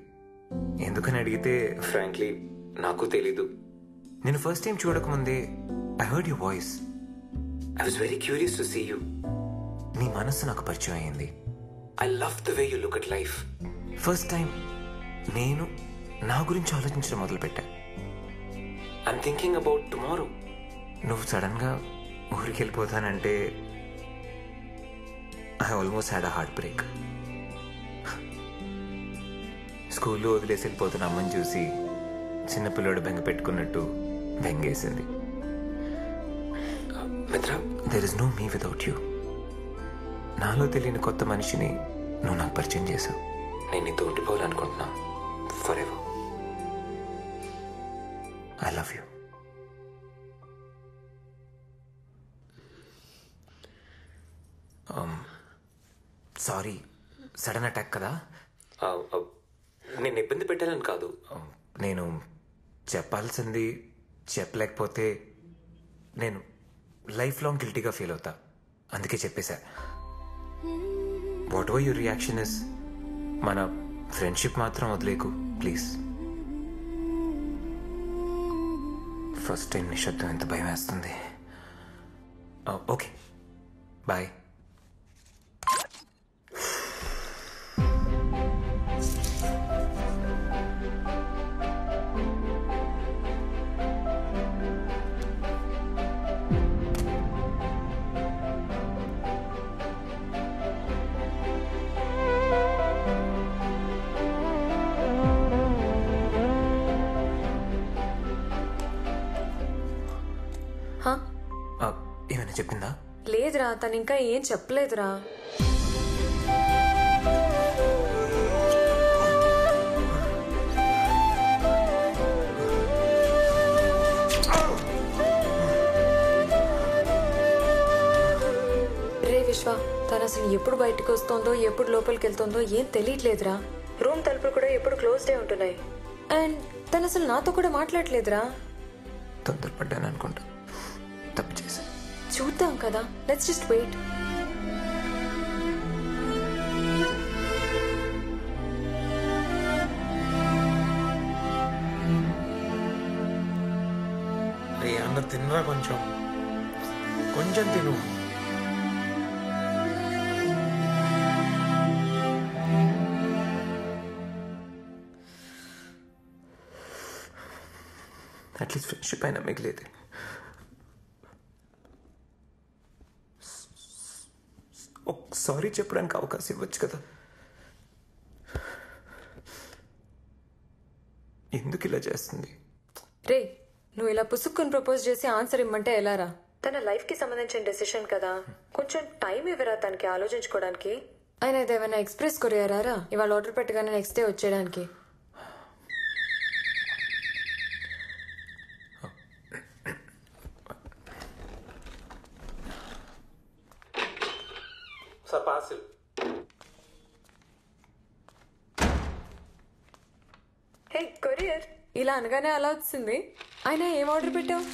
ఎందుకని అడిగితే ఫ్రాంక్లీ నాకు తెలీదు. నేను ఫస్ట్ టైం చూడకముందే I heard your voice. I was very curious to see you. నీ మనస్సు నాకు పరిచయం అయింది. I love the way you look at life. First time నేను నా గురించి ఆలోచించడం మొదలుపెట్టా. I'm thinking about tomorrow. నువ్వు సడన్గా ఊరికి వెళ్ళిపోతానంటే I almost had a heartbreak. స్కూల్లో వదిలేసి వెళ్ళిపోతున్న అమ్మని చూసి చిన్నపిల్లడు బెంగ పెట్టుకున్నట్టు బెంగేసింది. Mitra, there is no me without you. నాలో తెలియని కొత్త మనిషిని నువ్వు నాకు పరిచయం చేశావు. నేను నీతో ఉండిపోవాలనుకుంటున్నా forever. I love you. Sorry, sudden attack కదా. నేను ఇబ్బంది పెట్టాలని కాదు. నేను చెప్పాల్సింది చెప్పలేకపోతే నేను లైఫ్ లాంగ్ గిల్టీగా ఫీల్ అవుతా. అందుకే చెప్పేశా. Whatever your reaction is, మన ఫ్రెండ్షిప్ మాత్రం వదిలేకు ప్లీజ్. ఫస్ట్ టైం నిశ్శబ్దం ఎంత భయం వేస్తుంది. Okay, bye. ఏమైనా చెప్పిందా? లేదురా, తను ఇంకా ఏం చెప్పలేదురా. రే విశ్వ, తను అసలు ఎప్పుడు బయటకు వస్తుందో ఎప్పుడు లోపలికి వెళ్తుందో ఏం తెలియట్లేదురా. రూమ్ తలుపులు కూడా ఎప్పుడు క్లోజ్డే ఉంటున్నాయి. అండ్ తను అసలు నాతో కూడా మాట్లాడలేదురా. తొందరపడ్డాను అనుకుంటా, తప్పు చేశా. చూద్దాం కదా, లెట్స్ జస్ట్ వెయిట్. రే అన్న, తినరా, కొంచెం కొంచెం తిను. అట్లీస్ట్ ఫ్రెండ్షిప్ అయినా మిగిలేదు. సారీ చెప్పడానికి అవకాశం ఇవ్వచ్చు కదా. ఎందుకు ఇలా చేస్తుంది? రే, నువ్వు ఇలా పుసుక్కుని ప్రపోజ్ చేసి ఆన్సర్ ఇమ్మంటే ఎలారా? తన లైఫ్ కి సంబంధించిన డెసిషన్ కదా, కొంచెం టైం ఇవ్వరా తనకి ఆలోచించుకోవడానికి. ఆయన ఏదైనా ఎక్స్ప్రెస్ కొరియారా ఇవాళ ఆర్డర్ పెట్టగానే నెక్స్ట్ డే వచ్చేయడానికి? Sir, parcel. హే కొరియర్, ఇలా అనగానే అలా వచ్చింది. అయినా ఏం ఆర్డర్ పెట్టావు?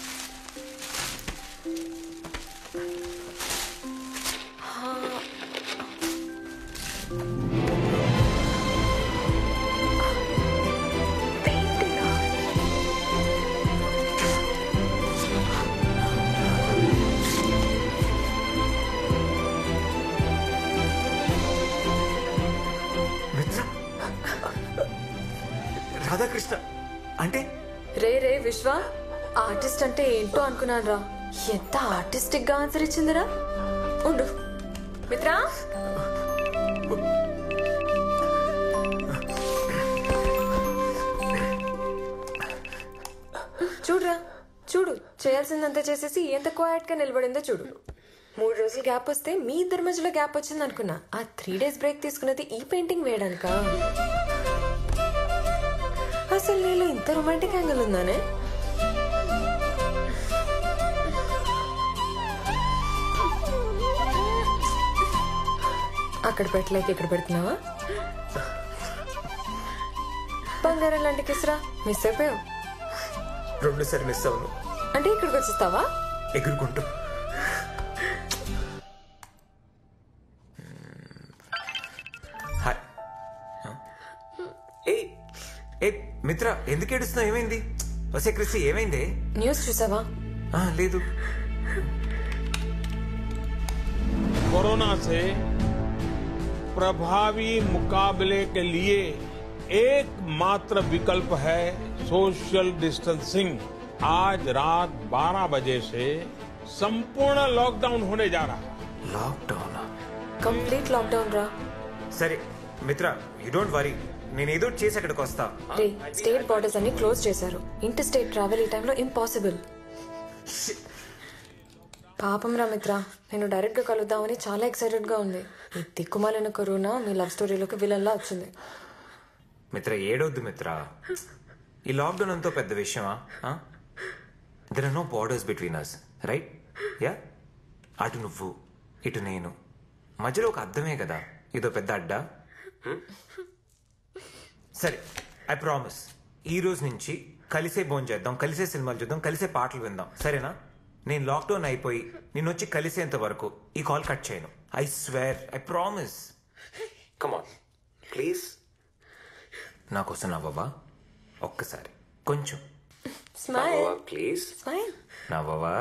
కృష్ణ అంటే రే విశ్వ, ఆర్టిస్ట్ అంటే ఏంటో అనుకున్నాను రా. ఎంత ఆర్టిస్టిక్ గా ఆన్సర్ ఇచ్చిందిరా. ఉండు మిత్రా. చూడురా, చూడు, చేయాల్సిందంతా చేసేసి ఎంత క్వైట్ గా నిలబడిందో చూడు. 3 రోజులు గ్యాప్ వస్తే మీ ఇద్దరి మధ్యలో గ్యాప్ వచ్చింది అనుకున్నా. ఆ 3 days బ్రేక్ తీసుకున్నది ఈ పెయింటింగ్ వేయడానికా? అసలు నీలో ఇంత రొమాంటిక్ యాంగిల్ ఉందానే? అక్కడ పెట్టలేక ఇక్కడ పెడుతున్నావా? బంగారం లాంటి కిసరా మిస్ అయిపోయావు. 2 సార్లు మిస్ అవును. అంటే ఇక్కడికి వచ్చిస్తావా ఎగురుకుంటూ? హాయ్. ఏ మిత్ర, ఎందుకు ఏడుస్తున్నావు? ఏమైంది? వసే క్రిస్టి, ఏమైంది? న్యూస్ చూసావా? లేదు. कोरोना से प्रभावी मुकाबले के लिए एकमात्र विकल्प है सोशल डिस्टेंसिंग। आज रात 12 बजे से संपूर्ण लॉकडाउन होने जा रहा है। లాక్డౌన్? కంప్లీట్ లాక్డౌన్ రా. సరే మిత్ర, యూ డోంట్ వరీ, నేను ఏదో చేసి అక్కడికి వస్తా. రే, స్టేట్ బార్డర్స్ అన్ని క్లోజ్ చేశారు. ఇంటర్ స్టేట్ ట్రావెల్ ఈ టైంలో ఇంపాసిబుల్. పాపం రా మిత్ర, నేను డైరెక్ట్ గా కలుద్దామని చాలా ఎక్సైటెడ్ గా ఉంది. ఈ దిక్కుమాలిన కరోనా మీ లవ్ స్టోరీలోకి విలన్లా వచ్చింది. మిత్ర, ఏడవద్దు మిత్ర. ఈ లాక్డౌన్ అంతా పెద్ద విషయమా? There are no borders between us, right? Yeah, అటు నువ్వు ఇటు నేను, మధ్యలో ఒక అర్థమే కదా. ఇదో పెద్ద అడ్డా. సరే, ఐ ప్రామిస్, ఈ రోజు నుంచి కలిసే భోజనం చేద్దాం, కలిసే సినిమాలు చూద్దాం, కలిసే పాటలు విందాం, సరేనా? నేను లాక్డౌన్ అయిపోయి నేను వచ్చి కలిసేంత వరకు ఈ కాల్ కట్ చేయను. I swear, I promise. Come on please. నా కోసం నవ్వవా? ఒక్కసారి కొంచెం స్మైల్ ప్లీజ్. స్మైల్. నవ్వవా?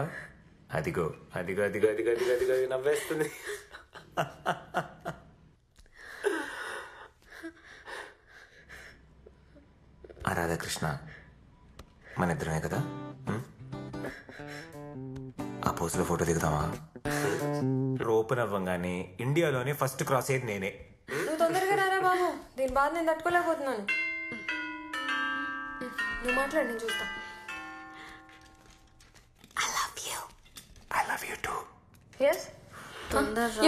అదిగో అదిగో అదిగో అదిగో అదిగో అదిగో నవ్వేస్తుంది. రాధాకృష్ణ, మన ఇద్దరమే కదా? ఆ పోస్ట్లో ఫోటో దిగుదామా? ఓపెన్ అవ్వగానే ఇండియాలోనే ఫస్ట్ క్రాస్ అయ్యేది నేనే. నువ్వు తొందరగా రారా బాబు, దీని బాధ నేను తట్టుకోలేకపోతున్నాను. నువ్వు మాట్లాడు, నేను చూస్తా. I love you too. Yes? తొందరగా.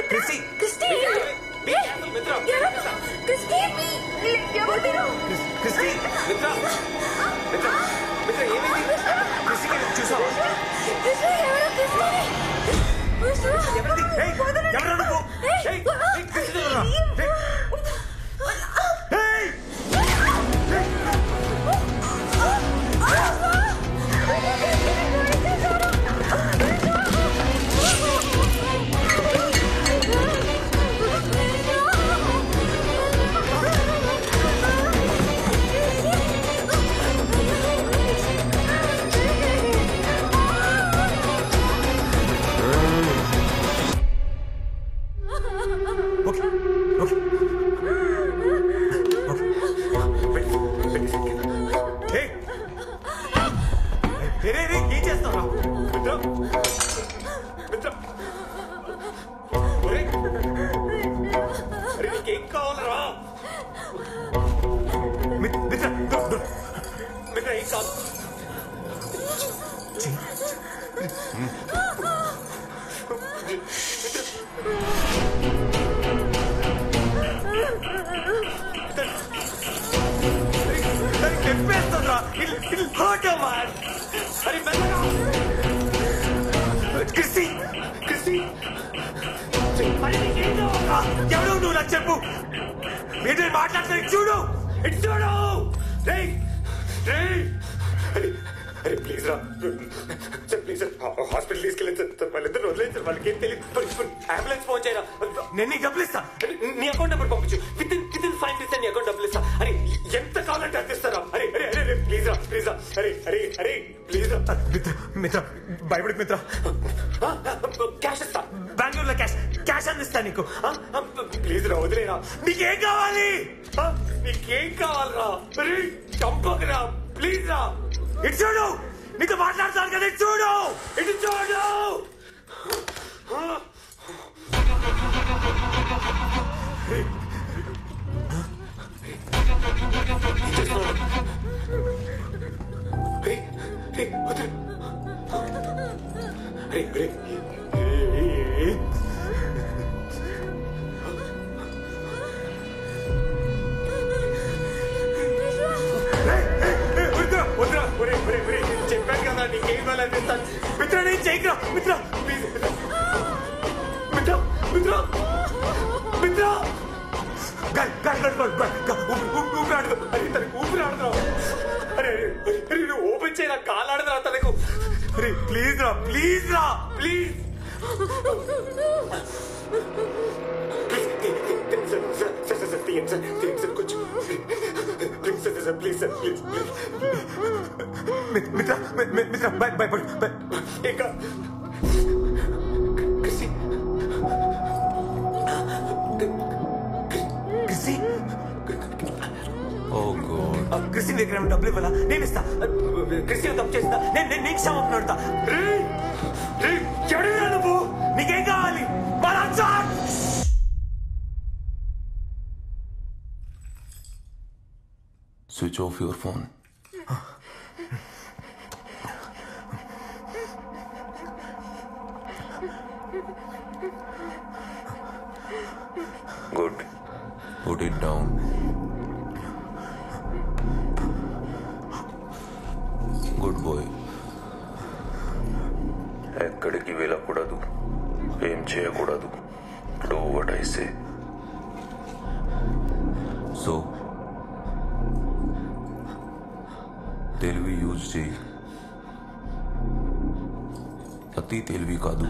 క్రిస్టి, క్రిస్టి, చూసావా? ఏం చేస్తావా? నీకేం కావాలరా? మిత్ర, ఏం కాదు. చెప్పేస్తుందా? క్రిస్టి, క్రిస్టి, ఎవరు నువ్వు? నాకు చెప్పు. మీరు మాట్లాడుతున్నా చూడు, ఇటు చూడు. అరే ప్లీజ్ రా సార్, ప్లీజ్ సార్, హాస్పిటల్ తీసుకెళ్ళండి సార్. వాళ్ళిద్దరు వదిలేదు సార్, వాళ్ళకి ఏం తెలియదు. అంబులెన్స్ ఫోన్ చేయరా? నేను నీకు డబ్బులు ఇస్తా. నీ అకౌంట్ నెంబర్ పంపించు. విత్ ఇన్ 5 minutes నీ అకౌంట్ డబ్బులు ఇస్తా. అరే ఎంత కావాలంటే అందిస్తారా? అరే అరే అరే ప్లీజ్ రా, ప్లీజ్ రా. అరే అరే అరే ప్లీజ్ రా. మిత్ర, మిత్ర భయపడి మిత్ర, క్యాష్ ఇస్తా. బెంగళూరులో క్యాష్. క్యాష్ అందిస్తా నీకు. ప్లీజ్ రా, వదిలేరా. నీకేం కావాలి? నీకేం కావాలరా? చంపకరా ప్లీజ్ రా. ఇటు చూడు, నీతో మాట్లాడతాను కదా, ఇటు చూడు, ఇటు చూడు. చెప్పాను కదా నీకేం కావాలనిపిస్తాను. మిత్ర నేను చేయకురా. మిత్ర ప్లీజ్. మిత్ర మిత్ర మిత్ర ఊపిరాడుతున్నా. అరే ఓపెన్ చేయరా, కాలు ఆడదురా తనకు. అరే ప్లీజ్ రా, ప్లీజ్ రా, please. Please sir, please please. మిత్ర మిత్ర భయపడు. ఇంకా క్రిస్టియన్ దగ్గర డబ్బులు ఇవ్వాలా? నేను ఇస్తా. క్రిస్టియన్ తప్పు చేస్తా, నేను నీకు క్షమాపణ పెడతా. ఎవడైనా నువ్వు, నీకేం కావాలి? Switch off your phone. Good. Put it down. Good boy. ఎక్కడికి వెళ్ళకూడదు, ఏం చేయకూడదు. Do what I say. So, తెలివి యూజ్ చేయి, అతి తెలివి కాదు.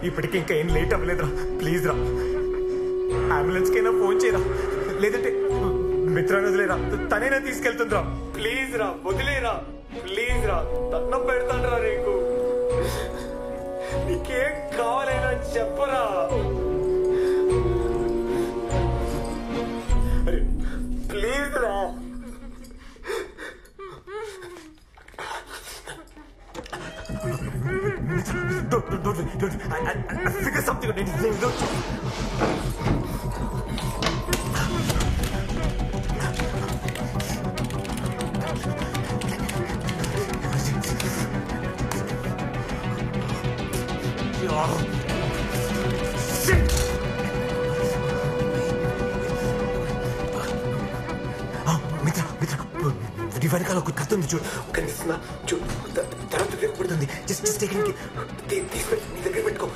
ఇప్పటికి ఇంకా ఏం లేట్ అవ్వలేదురా. ప్లీజ్ రా, అంబులెన్స్ కైనా ఫోన్ చేయరా, లేదంటే మిత్రాన్ని వదిలేరా, తనైనా తీసుకెళ్తుందిరా. ప్లీజ్ రా, వదిలేరా, ప్లీజ్ రా, దండం పెడతాను రా నీకు. నీకేం కావాలైనా చెప్పరా. ప్లీజ్ రా. Don't. I figure something out. మిత్ర వెనకాల ఒక కథ ఉంది చూడు, కనిపిస్తుందా? చూడు, తర్వాత ఉపయోగపడుతుంది. జస్ట్ తీసుకొని నీ దగ్గర పెట్టుకో.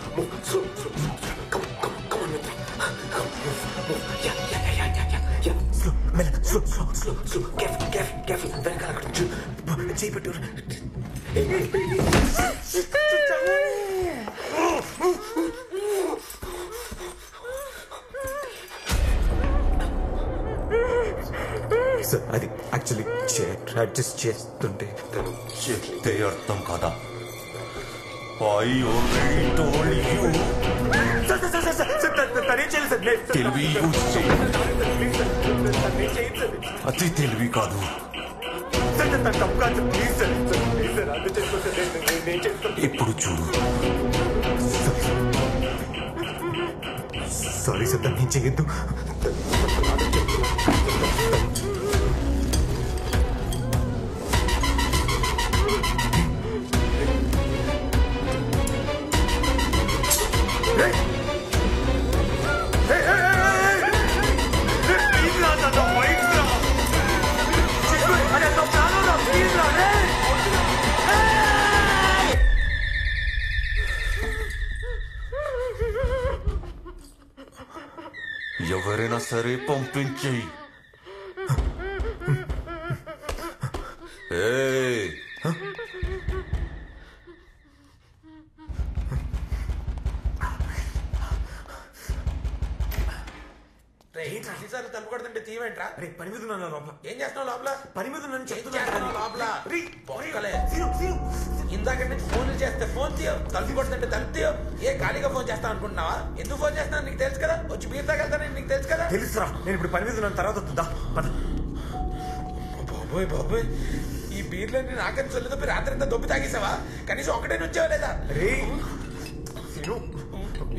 వెనకాల చేపెట్టు. అది యాక్చువల్లీ అడ్జస్ట్ చేస్తుంటే చెప్తే అర్థం కదా. I already told you. తెలివి యూజ్ చేయి, అతి తెలివి కాదు. ఇప్పుడు చూడు. సారీ సార్, నేను చేయొద్దు. ఎవరైనా సరే పంపించేయి. ఎన్నిసార్లు తలుపు కొడుతుంటే తీవేంట్రా? అరే పని మీద ఉన్నాను లోపల. ఏం చేస్తున్నావు లోపల? పని మీద ఉన్నాను ఏం చెప్తున్నాను. చేస్తున్నావు లోపల? రే, బొక్కలే. సీను, సీను. ఇందాక నుంచి ఫోన్లు చేస్తే ఫోన్ తీయవు, తలుపు కొడుతుంటే తలుపు తీయవు. ఏ ఖాళీగా ఫోన్ చేస్తాను అనుకుంటున్నావా? ఎందుకు ఫోన్ చేస్తాను నీకు తెలుసు కదా. వచ్చి బీర్ తాగెళ్తానని నీకు తెలుసు కదా. తెలుసురా, నేను ఇప్పుడు పని మీద ఉన్నాను. తర్వాత వస్తుందా? పద. బాబోయ్ బాబోయ్, ఈ బీర్లన్నీ నాకని చల్లు తప్పి రాత్రి దొబ్బి తాగేసావా? కనీసం ఒకటే నుంచేవా లేదా? రే సీను,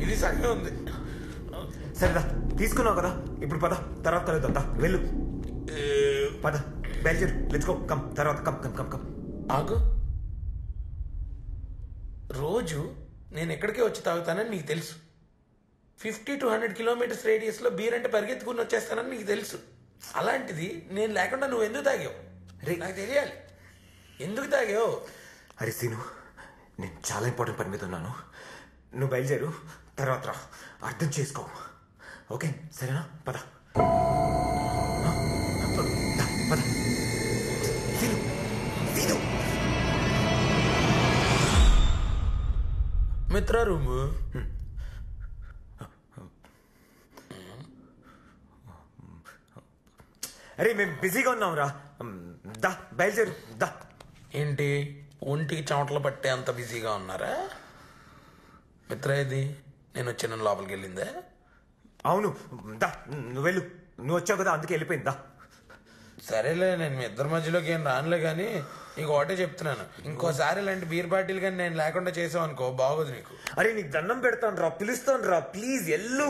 ఇది సంగతి ఉంది. సరేదా తీసుకున్నావు కదా, ఇప్పుడు పద, తర్వాత కలుద్దా. వెళ్ళు, పద, బయలుదేరు. Let's go. కమ్, తర్వాత కమ్ కమ్ కమ్ కమ్. ఆగు. రోజు నేను ఎక్కడికే వచ్చి తాగుతానని నీకు తెలుసు. 50 to 100 కిలోమీటర్స్ రేడియస్లో బీర్ అంటే పరిగెత్తుకుని వచ్చేస్తానని నీకు తెలుసు. అలాంటిది నేను లేకుండా నువ్వు ఎందుకు తాగావు? రే, నాకు తెలియాలి, ఎందుకు తాగావు? అరే సీను, నేను చాలా ఇంపార్టెంట్ పని మీద ఉన్నాను. నువ్వు బయలుదేరు, తర్వాత రా. అర్థం చేసుకో, ఓకే? సరేనా? పద పద. సీను, సీను. మిత్ర రూము. అరే మేము బిజీగా ఉన్నాం రా. దా, బయలుదేరు, దా. ఏంటి ఒంటికి చెమటలు పట్టే అంత బిజీగా ఉన్నారా? మిత్ర ఏది? నేను వచ్చి నన్ను లోపలికి వెళ్ళిందే? అవును, దా, నువ్వు వెళ్ళు. నువ్వు వచ్చావు కదా, అందుకే వెళ్ళిపోయింది. దా. సరేలే, నేను మీ ఇద్దరి మధ్యలోకి ఏం రానులే, కానీ నీకు ఒకటే చెప్తున్నాను, ఇంకోసారి ఇలాంటి బీర్ బాటిల్ కానీ నేను లేకుండా చేసావు అనుకో, బాగోదు నీకు. అరే నీకు దండం పెడతాను రా, పిలుస్తాను రా, ప్లీజ్ వెళ్ళు.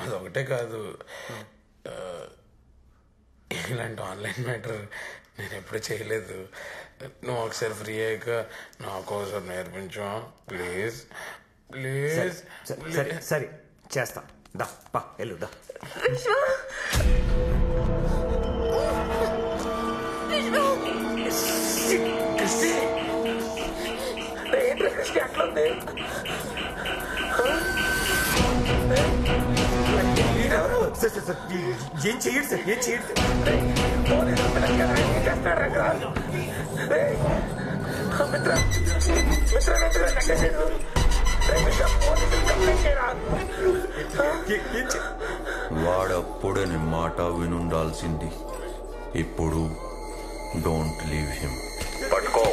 అదొకటే కాదు, ఇలాంటి ఆన్లైన్ మ్యాటర్ నేను ఎప్పుడు చేయలేదు. నువ్వు ఒకసారి ఫ్రీ అయ్యాక నాకు ఒకసారి నేర్పించు ప్లీజ్ ప్లీజ్. సరే సరే చేస్తా. దా, పా, వెళ్ళు, దా. అట్లుంది. సార్ సార్ సార్, ఏం చెయ్యడు సార్, ఏం చెయ్యడు సార్. వాడప్పుడే నీ మాట వినుండాల్సింది. ఇప్పుడు డోంట్ లీవ్ హిమ్. పట్టుకో.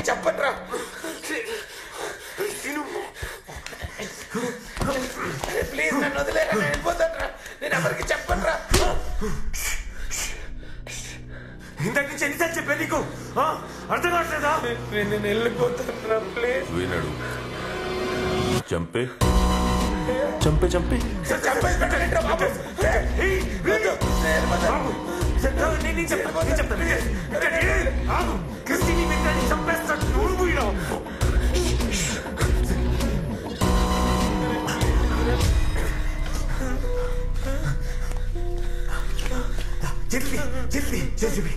చెప్పట్రా ప్లీజ్, నన్ను వదిలేరా, నేను వెళ్ళిపోతాడ్రా. నేను ఎవరికి చెప్పట్రా. ఇంతకు నుంచి ఎన్నిసార్లు చెప్పా నీకు? అర్థం కావట్లేదా? నేను వెళ్ళిపోతాడ్రా ప్లీజ్. వినడు. చంపే చంపే చంపే చంపేసి పెట్టండి బాబు. జల్దీ జల్దీ జల్దీ.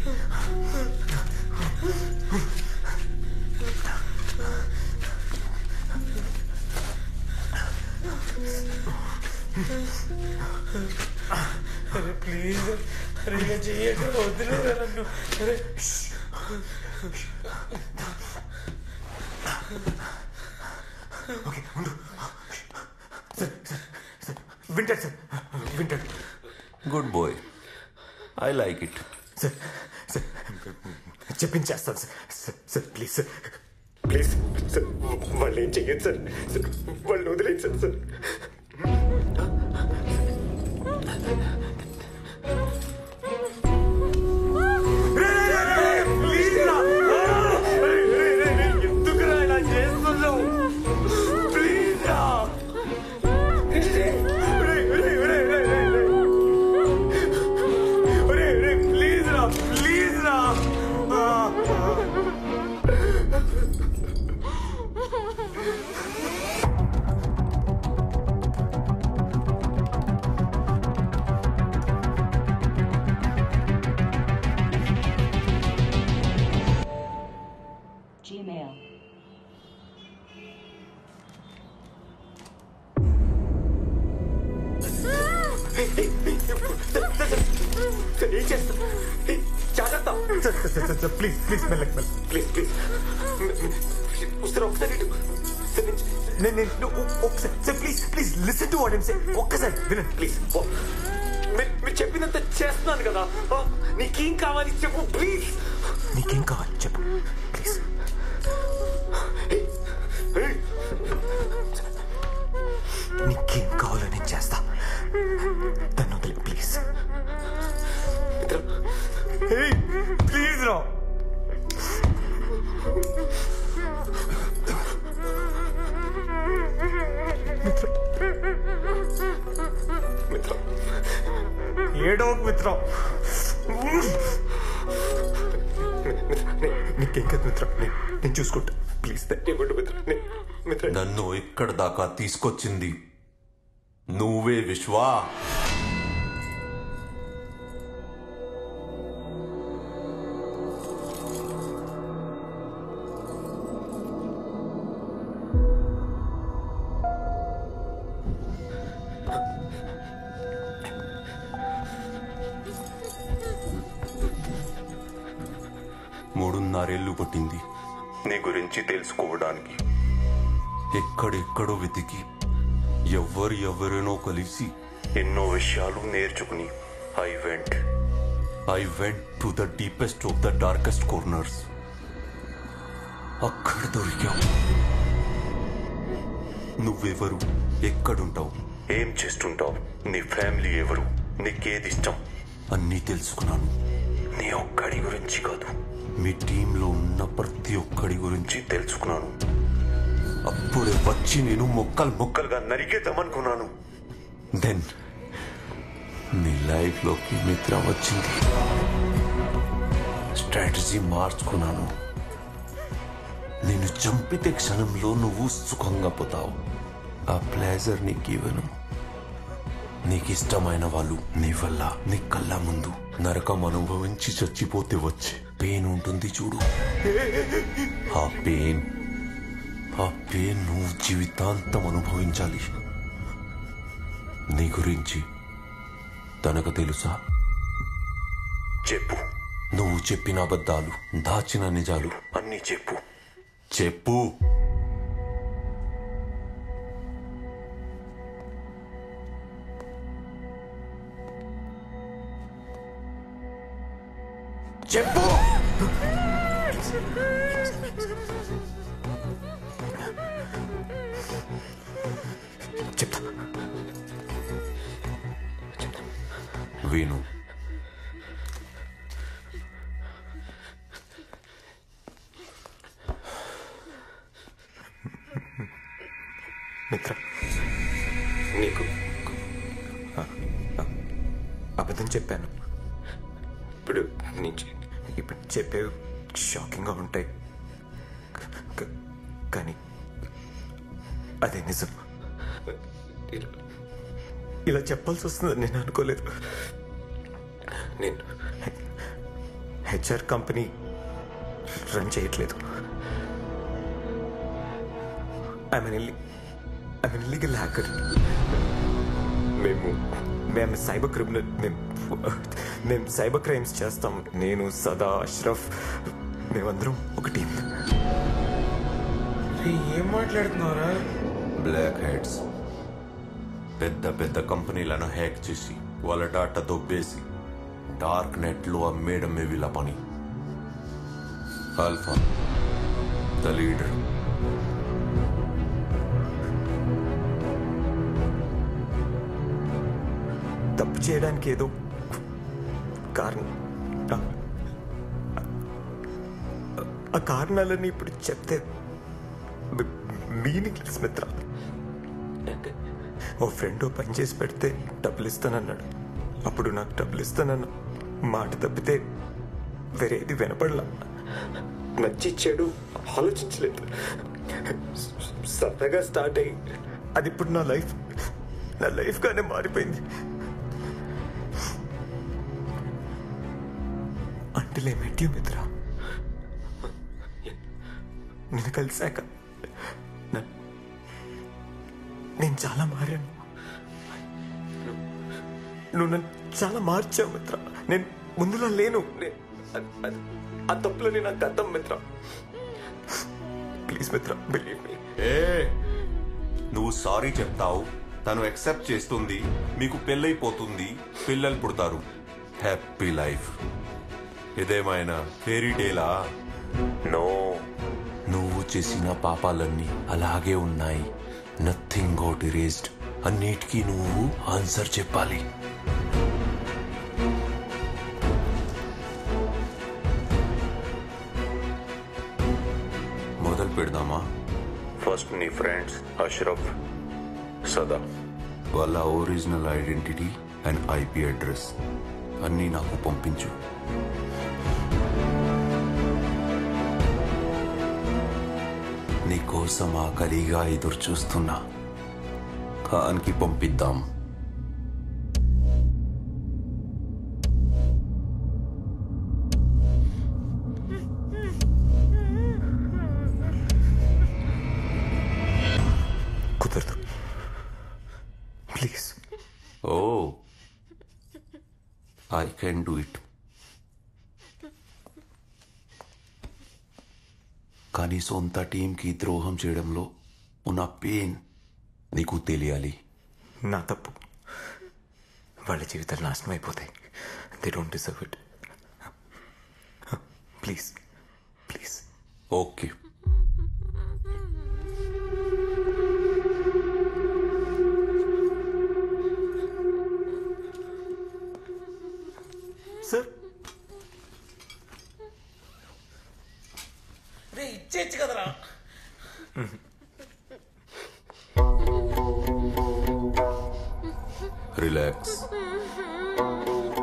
అరే ప్లీజ్, అరే ఇలా చెయ్యక, వదిలేరా నన్ను. అరే ఓకే ఉండు. సార్ సార్ సార్, వింటాడు సార్, వింటాడు. Good boy, I like it. Sir sir, చెప్పించేస్తాను sir. Sir sir please sir, please sir, వాళ్ళు ఏం చెయ్యదు సార్. వాళ్ళు వదిలేదు సార్. సార్ ఎందుకురా ఇలా చేస్తున్నావు? ప్లీజ్ రా. ప్లీజ్ రా, ప్లీజ్ రా. ఏం చేస్తా జాగ్రత్త ప్లీజ్ ప్లీజ్ మెల్లక్ ప్లీజ్ ప్లీజ్ సార్ ఒకసారి నేను ఒకసారి sir please please listen to what I'm say ఒక్కసారి వినండి ప్లీజ్ మీరు చెప్పినంత చేస్తున్నాను కదా నీకేం కావాలి చెప్పు ప్లీజ్ నీకేం కావాలి చెప్పు ప్లీజ్ నీకేం కావాలో నేను చేస్తా దాన్ని వదిలే ప్లీజ్ ప్లీజ్ రా ఏడో మిత్ర నీకేం కదా మిత్ర నేను చూసుకుంటా ప్లీజ్ మిత్ర నన్ను ఇక్కడ దాకా తీసుకొచ్చింది నువ్వే విశ్వా. మూడున్నరేళ్లు పట్టింది నీ గురించి తెలుసుకోవడానికి. ఎక్కడెక్కడో వెతికి ఎవరెనో కలిసి ఎన్నో విషయాలు నేర్చుకుని I went to the deepest of the darkest corners. అక్కడ దొరికావు. నువ్వెవరు, ఎక్కడుంటావు, ఏం చేస్తుంటావు, నీ ఫ్యామిలీ ఎవరు, నీకేది ఇష్టం అన్నీ తెలుసుకున్నాను. నీ ఒక్కడి గురించి కాదు, మీ టీంలో ఉన్న ప్రతి ఒక్కడి గురించి తెలుసుకున్నాను. అప్పుడే వచ్చి నేను మొక్కలుగా నరికేద్దామనుకున్నాను. దెన్ నీ లైఫ్లోకి మిత్ర వచ్చింది. స్ట్రాటజీ మార్చుకున్నాను. నేను చంపితే క్షణంలో నువ్వు సుఖంగా పోతావు. ఆ ప్లేజర్ నీకు ఇవ్వను. నీకు ఇష్టమైన వాళ్ళు నీ వల్ల నీ కళ్ళ ముందు నరకం అనుభవించి చచ్చిపోతే వచ్చే పెయిన్ ఉంటుంది చూడు. ఆ పెయిన్ నువ్వు జీవితాంతం అనుభవించాలి. నీ గురించి తనకు తెలుసా? చెప్పు. నువ్వు చెప్పిన అబద్ధాలు, దాచిన నిజాలు అన్నీ చెప్పు. చెప్పు. చెప్పు. చెప్తా. విను. మిత్ర, నీకు అబద్ధం చెప్పాను. ఇప్పుడు చెప్పేవి షాకింగ్గా ఉంటాయి, కానీ అదే నిజం. ఇలా చెప్పాల్సి వస్తుందని నేను అనుకోలేదు. నేను హెచ్ఆర్ కంపెనీ రన్ చేయట్లేదు. I'm illegal hacker. మేము సైబర్ క్రిమినల్. మేము సైబర్ క్రైమ్స్ చేస్తాం. నేను, సదా, అష్రఫ్, మేమందరం ఒక టీం. ఏం మాట్లాడుతున్నారా? బ్లాక్ హెడ్స్ పెద్ద కంపెనీలను హ్యాక్ చేసి వాళ్ళ డాటా దొబ్బేసి డార్క్ నెట్ లో అమ్మేయడమే వీళ్ళ పని. Alpha the leader. తప్పు చేయడానికి ఏదో కారణం. ఆ కారణాలని ఇప్పుడు చెప్తే మీనింగ్లెస్ మిత్ర. ఓ ఫ్రెండ్ పని చేసి పెడితే డబ్బులు ఇస్తానన్నాడు. అప్పుడు నాకు డబ్బులు ఇస్తానన్న మాట తప్పితే వేరేది వినపడలా. నచ్చి చెడు ఆలోచించలేదు. సరదాగా స్టార్ట్ అయ్యి అది ఇప్పుడు నా లైఫ్గానే మారిపోయింది. అంటే మెట్ యూ మిత్ర. నేను కలిసాక నేను చాలా మారాను. నువ్వు నన్ను చాలా మార్చావు మిత్ర. నేను ముందులా లేను. ఆ తప్పులని నాకు అర్థం మిత్ర. ప్లీజ్ మిత్ర, బిలీవ్ మీ. నువ్వు సారీ చెప్తావు, తను యాక్సెప్ట్ చేస్తుంది, మీకు పెళ్ళైపోతుంది, పిల్లలు పుడతారు, హ్యాపీ లైఫ్. ఇదేమైనా ఫెయిరీ టేలా? నో, నువ్వు చేసిన పాపాలన్నీ అలాగే ఉన్నాయి. Nothing got erased. అన్నిటికీ నువ్వు ఆన్సర్ చెప్పాలి. మొదలు పెడదామా? ఫస్ట్ నీ ఫ్రెండ్స్ అష్రఫ్, సదా, వాళ్ళ original identity and IP address అన్నీ నాకు పంపించు. నీకోసం ఆకలిగా ఎదురు చూస్తున్నా. ఖాన్కి పంపిద్దాం. కుదరదు, please. Oh, I can do it. కానీ సొంత టీంకి ద్రోహం చేయడంలో ఉన్న పెయిన్ నీకు తెలియాలి. నా తప్పు. వాళ్ళ జీవితాలు నాశనం అయిపోతాయి. They don't deserve it. Please please. Okay, sir. ఇచ్చేచ్చు కదరా. రిలాక్స్.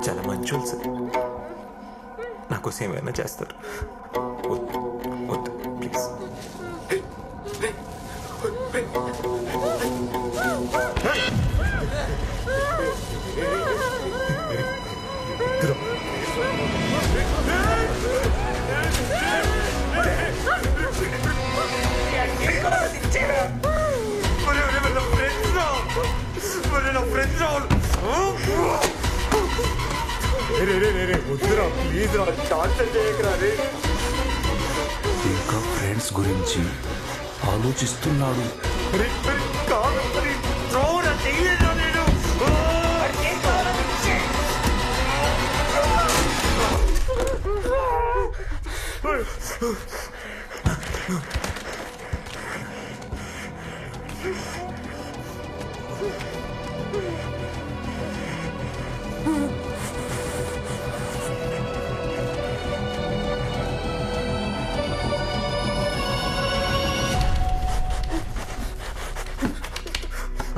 చాలా మంచోళ్ళు సార్. నాకోసం ఏమైనా చేస్తారు. వద్దు వద్దు, ప్లీజ్. ఇంకా ఫ్రెండ్స్ గురించి ఆలోచిస్తున్నాడు.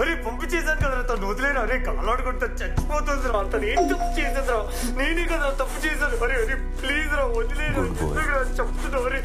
అరే పంపించేసాను కదరా, తను వదిలేను. అరే కాలాడుకుంటా చచ్చిపోతుంది రా. తను ఏం తప్పు చేసేదిరా? నేనే కదా తప్పు చేశాను. అరే అరే ప్లీజ్ రా, వదిలేను. చెప్తున్నా. అరే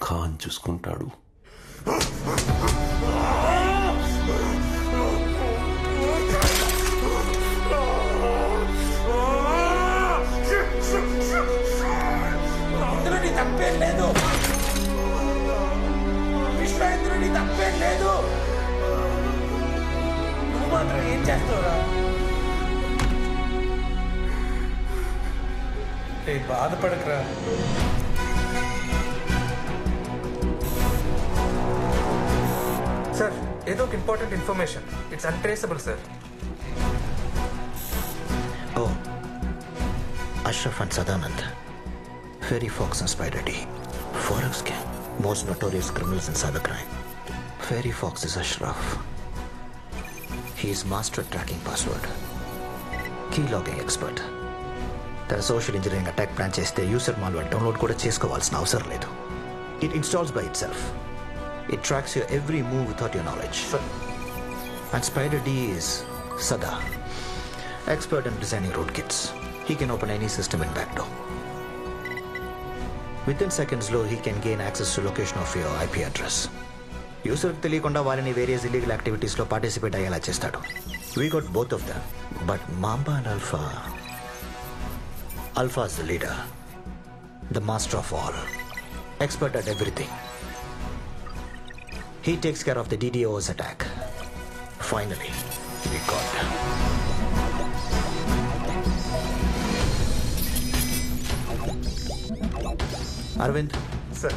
ఖాన్ చూసుకుంటాడు. ఇందులో నీ తప్పేం లేదు. విశ్వ, ఇందులో నీ తప్పేం లేదు. నువ్వు మాత్రం ఏం చేస్తావురా? బాధపడకరా. సార్, ఏదో ఒక important information. It's untraceable sir. Oh, Ashraf and Sadanand, Fairy Fox and Spider D, Forex gang, most notorious criminals in cybercrime. Fairy Fox is Ashraf, He's master at tracking password. Keylogging expert. తన social engineering attack plan చేస్తే user malware download కూడా చేసుకోవాల్సిన అవసరం లేదు. It installs by itself. It tracks your every move without your knowledge. And Spider D is Sada, expert in designing rootkits. He can open any system in backdoor. Within seconds, he can gain access to location of your IP address. User తెలియకుండా వాళ్ళని various illegal activities లో participate అయ్యేలా చేస్తాడు. We got both of them, but Mamba and Alpha is the leader, the master of all, expert at everything. He takes care of the DDoS attack. Finally, we got them. Arvind. Sir.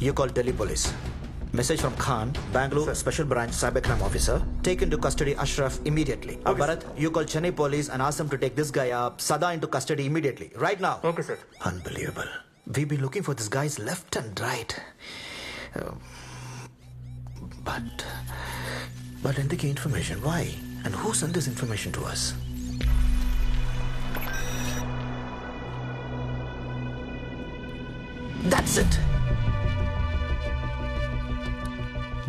You call Delhi police. Message from Khan, Bangalore, sir. Special branch cybercrime officer. Take into custody Ashraf immediately. Okay, Bharat, you call Chennai police and ask them to take this guy up, Sada, into custody immediately. Right now. Okay, sir. Unbelievable. We've been looking for this guys left and right. But endiki information. Why? And who sent this information to us? That's it.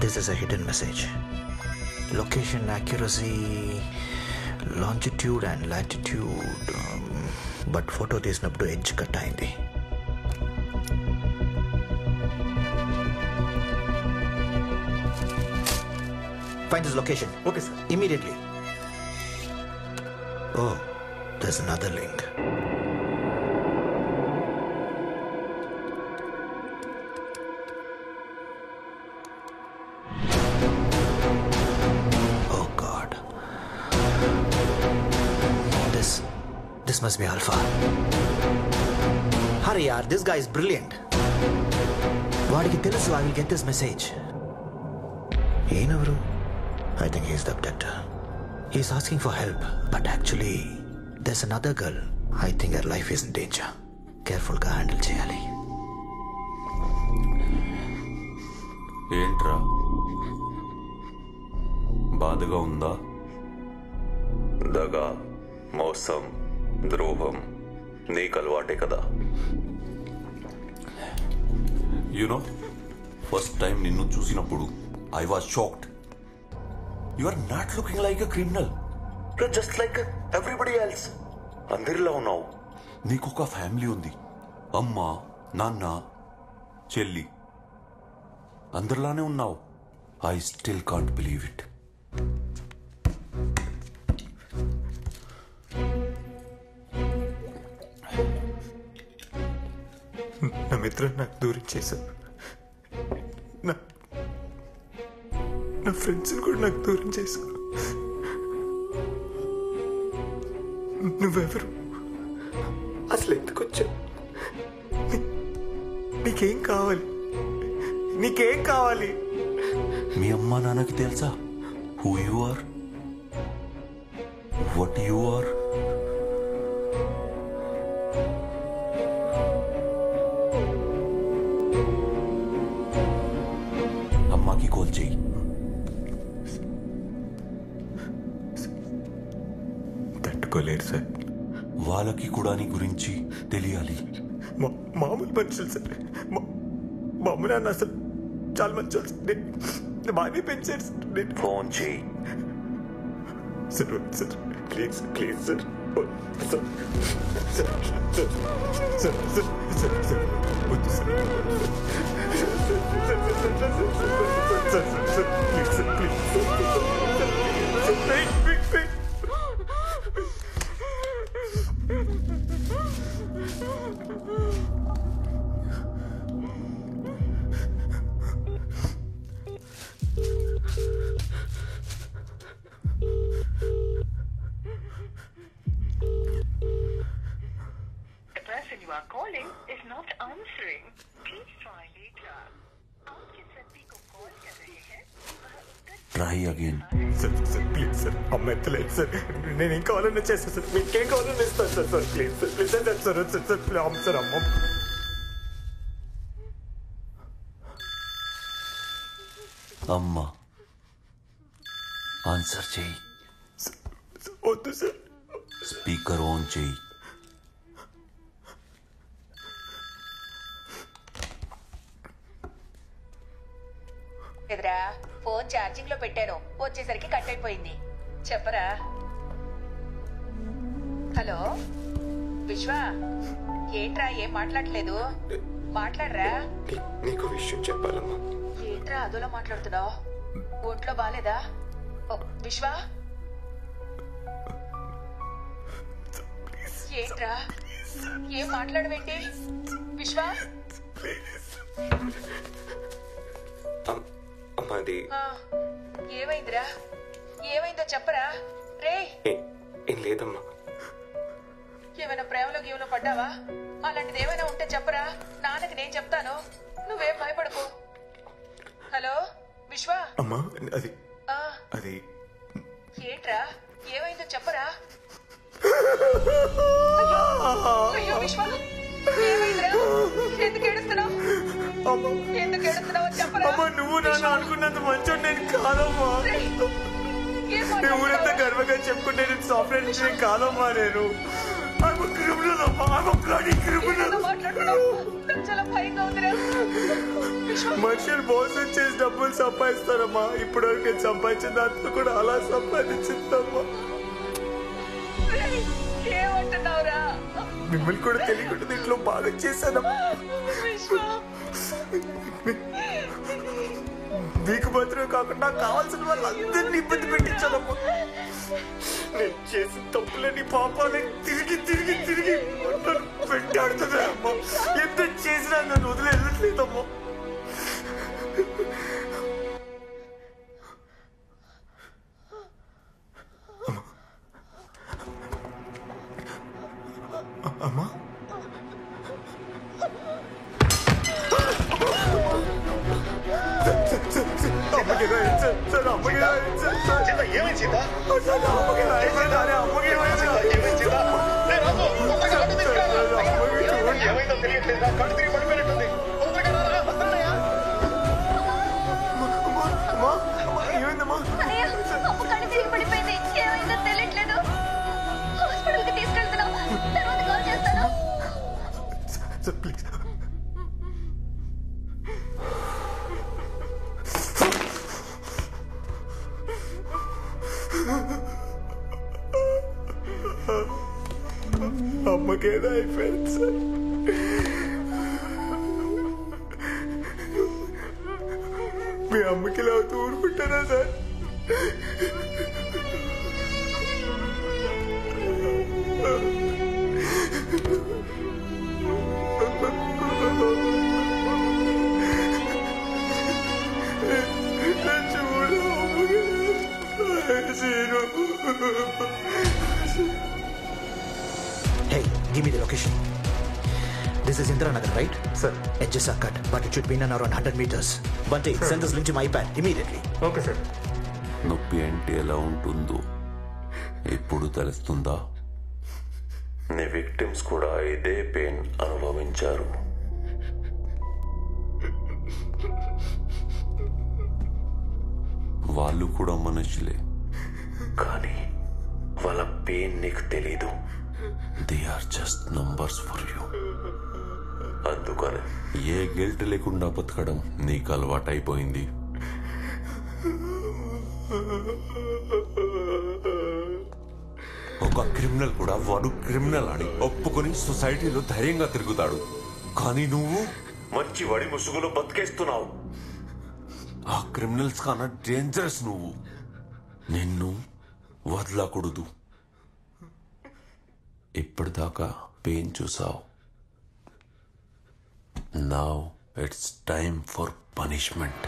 This is a hidden message. Location accuracy, longitude and latitude. But photo తీసినప్పుడు edge cut అయింది. Find his location. Okay, sir. Immediately. Oh, there's another link. Oh God. This must be Alpha. Hurry, yaar. This guy is brilliant. వాడికి తెలుసు I will get this message. ఈయనెవరు? I think he's the abductor. He's asking for help, but actually, there's another girl. I think her life is in danger. Careful గా handle చేయాలి. ఏంట్రా బాధగా ఉందా? దగా, మోసం, ద్రోహం నీకు అలవాటే కదా. యునో ఫస్ట్ టైం నిన్ను చూసినప్పుడు I was shocked. You are not looking like a criminal. You're just like everybody else. అందరిలా ఉన్నావు. నీకు ఒక ఫ్యామిలీ ఉంది. అమ్మ, నాన్న, చెల్లి. అందరిలానే ఉన్నావు. I still can't believe it. నా మిత్రులు నాకు దూరం చేశారు. నా ఫ్రెండ్స్ని కూడా నాకు దూరం చేశారు. నువ్వెవరు? అసలు ఎందుకు వచ్చావు? నీకేం కావాలి? నీకేం కావాలి? మీ అమ్మా నాన్నకి తెలుసా who you are, what you are? అమ్మాకి కాల్ చేయి. తట్టుకోలేరు సార్. వాళ్ళకి కూడా నీ గురించి తెలియాలి. మామూలు మనుషులు సార్. మా అమ్మ నాన్న అసలు చాలా మంచి బాగానే పెంచారు సార్. ఫోన్ చేయి. Sir sir please please sir sir sir sir sir sir వద్దు sir sir please sir please You are calling is not answering. Please try later. आप जिस व्यक्ति को कॉल कर रहे हैं try again. Sir sir please sir అమ్మ ఎత్తలేదు సార్. నేను ఏం కావాలన్నా చేస్తాను సార్. మీకేం కావాలన్నా ఇస్తాను sir. Sir please sir please sir sir sir sir అమ్మ సార్ అమ్మ. అమ్మ ఆన్సర్ చేయి. వద్దు సార్. స్పీకర్ ఆన్ చేయి. ఎదురా ఫోన్ ఛార్జింగ్ లో పెట్టాను, వచ్చేసరికి కట్ అయిపోయింది. చెప్పరా. హలో విశ్వ, ఏంట్రా ఏం మాట్లాడలేదు? మాట్లాడరా. నీకు విషయం చెప్పాలమ్మా. ఏంట్రా అదోలా మాట్లాడుతున్నావు? ఒంట్లో బాలేదా? విశ్వ ఏంట్రా ఏం మాట్లాడవేంటి? విశ్వ అమ్మాది ఏమైందిరా? ఏమైందో చెప్పరా. రే ఏం లేదమ్మా. ఏమైనా ప్రేమలో గీవలో పడ్డావా? అలాంటిది ఏమైనా ఉంటే చెప్పరా, నాన్నకి నేను చెప్తాను. నువ్వేం భయపడకు. హలో విశ్వ. అమ్మా అది అది ఏంట్రా ఏమైందో చెప్పరా. అయ్యో విశ్వ ఏమైందిరా? ఎందుకు ఏడుస్తున్నావు? ఎందుకు ఏడుస్తున్నావు చెప్పరా. నువ్వు నన్ను అనుకున్నంత మంచోడు నేను కాదమ్మా. ఊరంతా గర్వంగా చెప్పుకుంటే నేను సాఫ్ట్వేర్ ఇంజనీర్ కాదమ్మా. నేను మనుషులు మోసం చేసి డబ్బులు సంపాదిస్తారమ్మా. ఇప్పటివరకు నేను సంపాదించిన దాంట్లో కూడా అలా సంపాదించిందమ్మా. ఏమంటున్నావురా? మిమ్మల్ని కూడా తెలియకుండా దీంట్లో బాగా చేశానమ్మా. మీకు మాత్రమే కాకుండా కావాల్సిన వాళ్ళందరినీ ఇబ్బంది పెట్టించాలమ్మా. నేను చేసిన తప్పులని పాపాలని తిరిగి తిరిగి తిరిగి పెట్టాడుతున్నాయమ్మా. ఎంత చేసినా నన్ను వదిలేదమ్మా. అమ్మా ఏమైందో తెలియట్లేదా? కళ్ళు తిరిగి పడిపోయినట్టుంది. కళ్ళు తిరిగి పడిపోయింది. ఏమైందో తెలియట్లేదు. హాస్పిటల్ కి తీసుకెళ్తున్నాం. తర్వాత కాల్ చేస్తాను. అమ్మకేదో అయిపోయింది సార్. మీ అమ్మకి ఇలా ఊరుకుంటారా sir? Hey, give me the location. This is Indira Nagar, right? Sir. Edges are cut, but it should be in and around 100 meters. Bunty, send this link to my iPad immediately. Okay, sir. నొప్పి అంటే ఎలా ఉంటుందో ఇప్పుడు తెలుస్తుందా? నీ victims కూడా ఇదే pain అనుభవించారు. వాళ్ళు కూడా మనుషులే, కానీ వాళ్ళ పెయిన్ నీకు తెలీదు. They are just numbers for you. అందుకని ఏ గిల్ట్ లేకుండా బతకడం నీకు అలవాటైపోయింది. ఒక క్రిమినల్ కూడా వాడు క్రిమినల్ అని ఒప్పుకొని సొసైటీలో ధైర్యంగా తిరుగుతాడు. కానీ నువ్వు మంచి వాడి ముసుగులో బతికేస్తున్నావు. ఆ క్రిమినల్స్ కన్నా డేంజరస్ నువ్వు. నిన్ను వదలకూడదు. ఇప్పటిదాకా పెయిన్ చూసావు. Now it's time for punishment.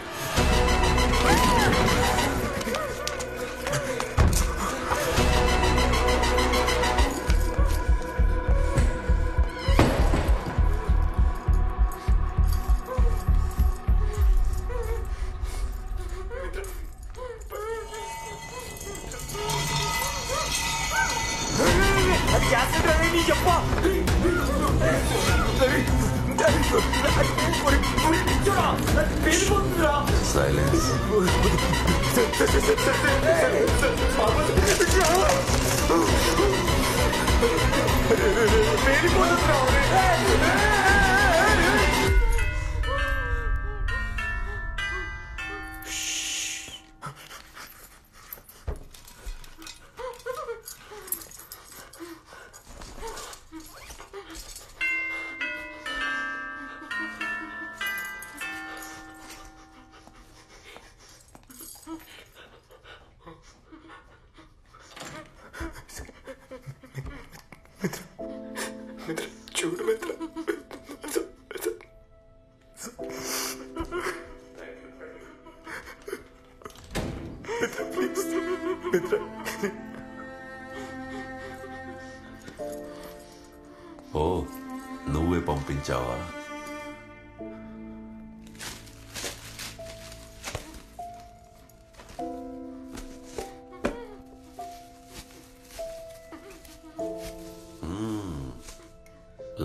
చెప్పా సైలెన్స్. చూడు మిత్ర, ప్లీజ్ మిత్ర. ఓ, నువ్వే పంపించావా?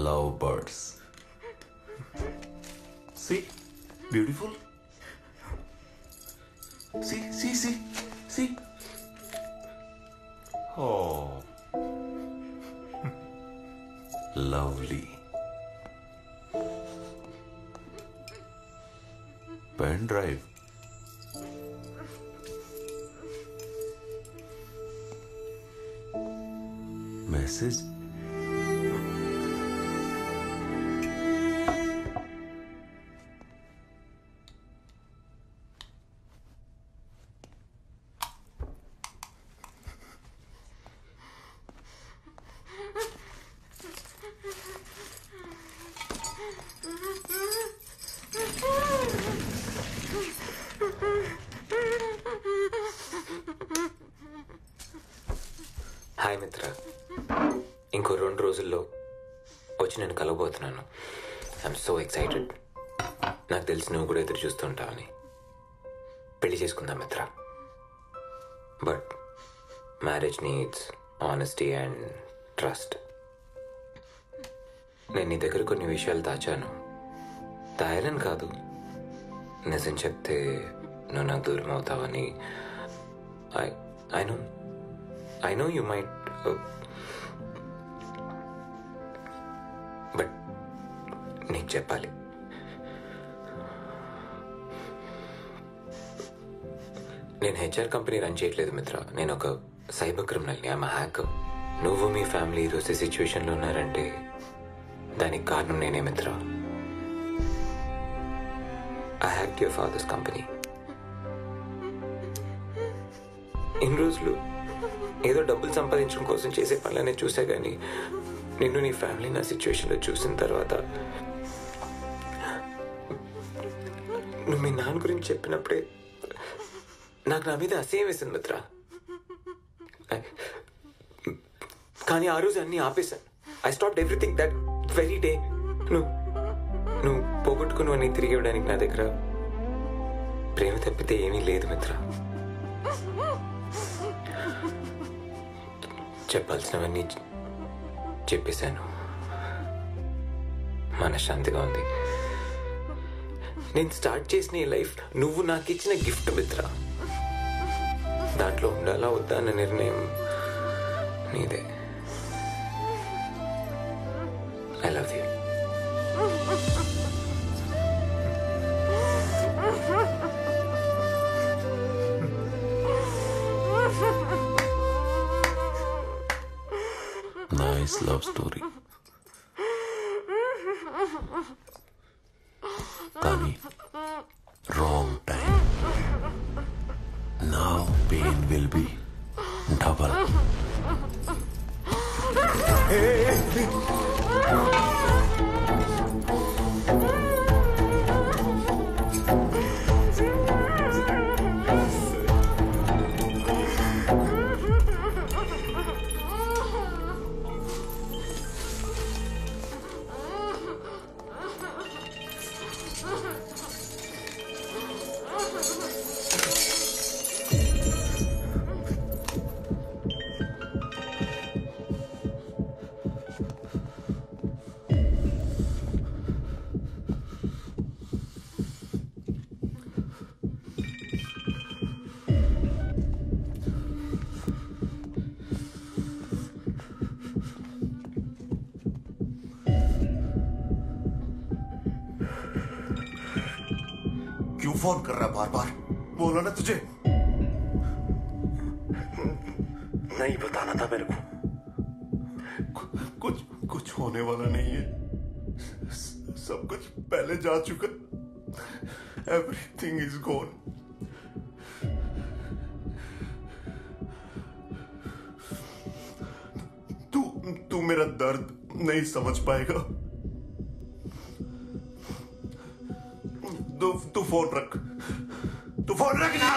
Love birds. See, beautiful. See. Oh, lovely. Pen drive. Message. Hi Mitra, ఇంకో 2 రోజుల్లో వచ్చి నేను కలవబోతున్నాను. I'm so excited. నాకు తెలిసి నువ్వు కూడా ఎదురు చూస్తుంటావని. పెళ్లి చేసుకుందాం మిత్ర. But marriage needs honesty and trust. నేను నీ దగ్గర కొన్ని విషయాలు దాచాను. దాయరని కాదు, నిజం చెప్తే నువ్వు నాకు దూరం అవుతావని. I know you might, but నీకు చెప్పాలి. నేను హెచ్ఆర్ కంపెనీ రన్ చేయట్లేదు మిత్ర. నేను ఒక సైబర్ క్రిమినల్ని. I'm hacker. నువ్వు మీ ఫ్యామిలీ ఈరోజు సిచ్యువేషన్లో ఉన్నారంటే దానికి కారణం నేనే మిత్ర. I hacked your father's company. ఇన్ని రోజులు ఏదో డబ్బులు సంపాదించడం కోసం చేసే పనులనే చూసా, కానీ నిన్ను నీ ఫ్యామిలీ నా సిచ్యువేషన్లో చూసిన తర్వాత నువ్వు మీ నాన్న గురించి చెప్పినప్పుడే నాకు నా మీద అసహ్యం వేసింది మిత్ర. కానీ ఆ రోజు అన్నీ ఆపేశాను. I stopped everything that very day. నువ్వు పోగొట్టుకుని తిరిగి ఇవ్వడానికి నా దగ్గర ప్రేమ తప్పితే ఏమీ లేదు మిత్ర. చెప్పాల్సినవన్నీ చెప్పేశాను. మనశ్శాంతిగా ఉంది. నేను స్టార్ట్ చేసిన ఈ లైఫ్ నువ్వు నాకు ఇచ్చిన గిఫ్ట్ మిత్ర. దాంట్లో ఉండాలా వద్దా అన్న నిర్ణయం నీదే. I love you. Nice love story. Kani, wrong time. Now pain will be double. क्यों फोन कर रहा है बार बार? बोला ना तुझे नहीं बताना था मेरे को। कुछ होने वाला नहीं है, सब कुछ पहले जा चुका। Everything is gone. तू मेरा दर्द नहीं समझ पाएगा। तू फोन रख, तू फोन रख ना।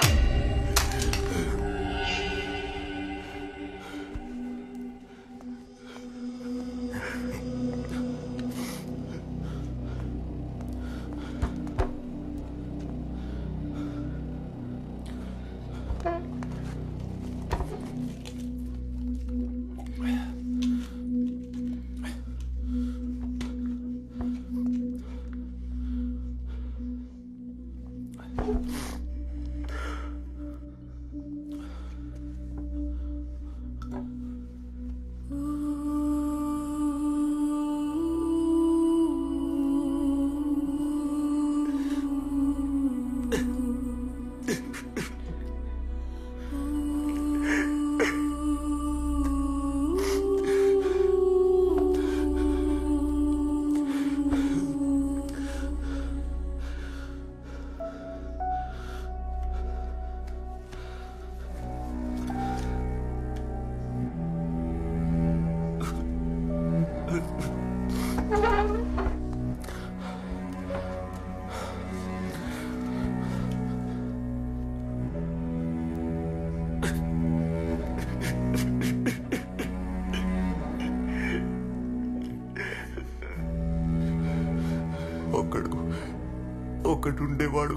ఒకడుండేవాడు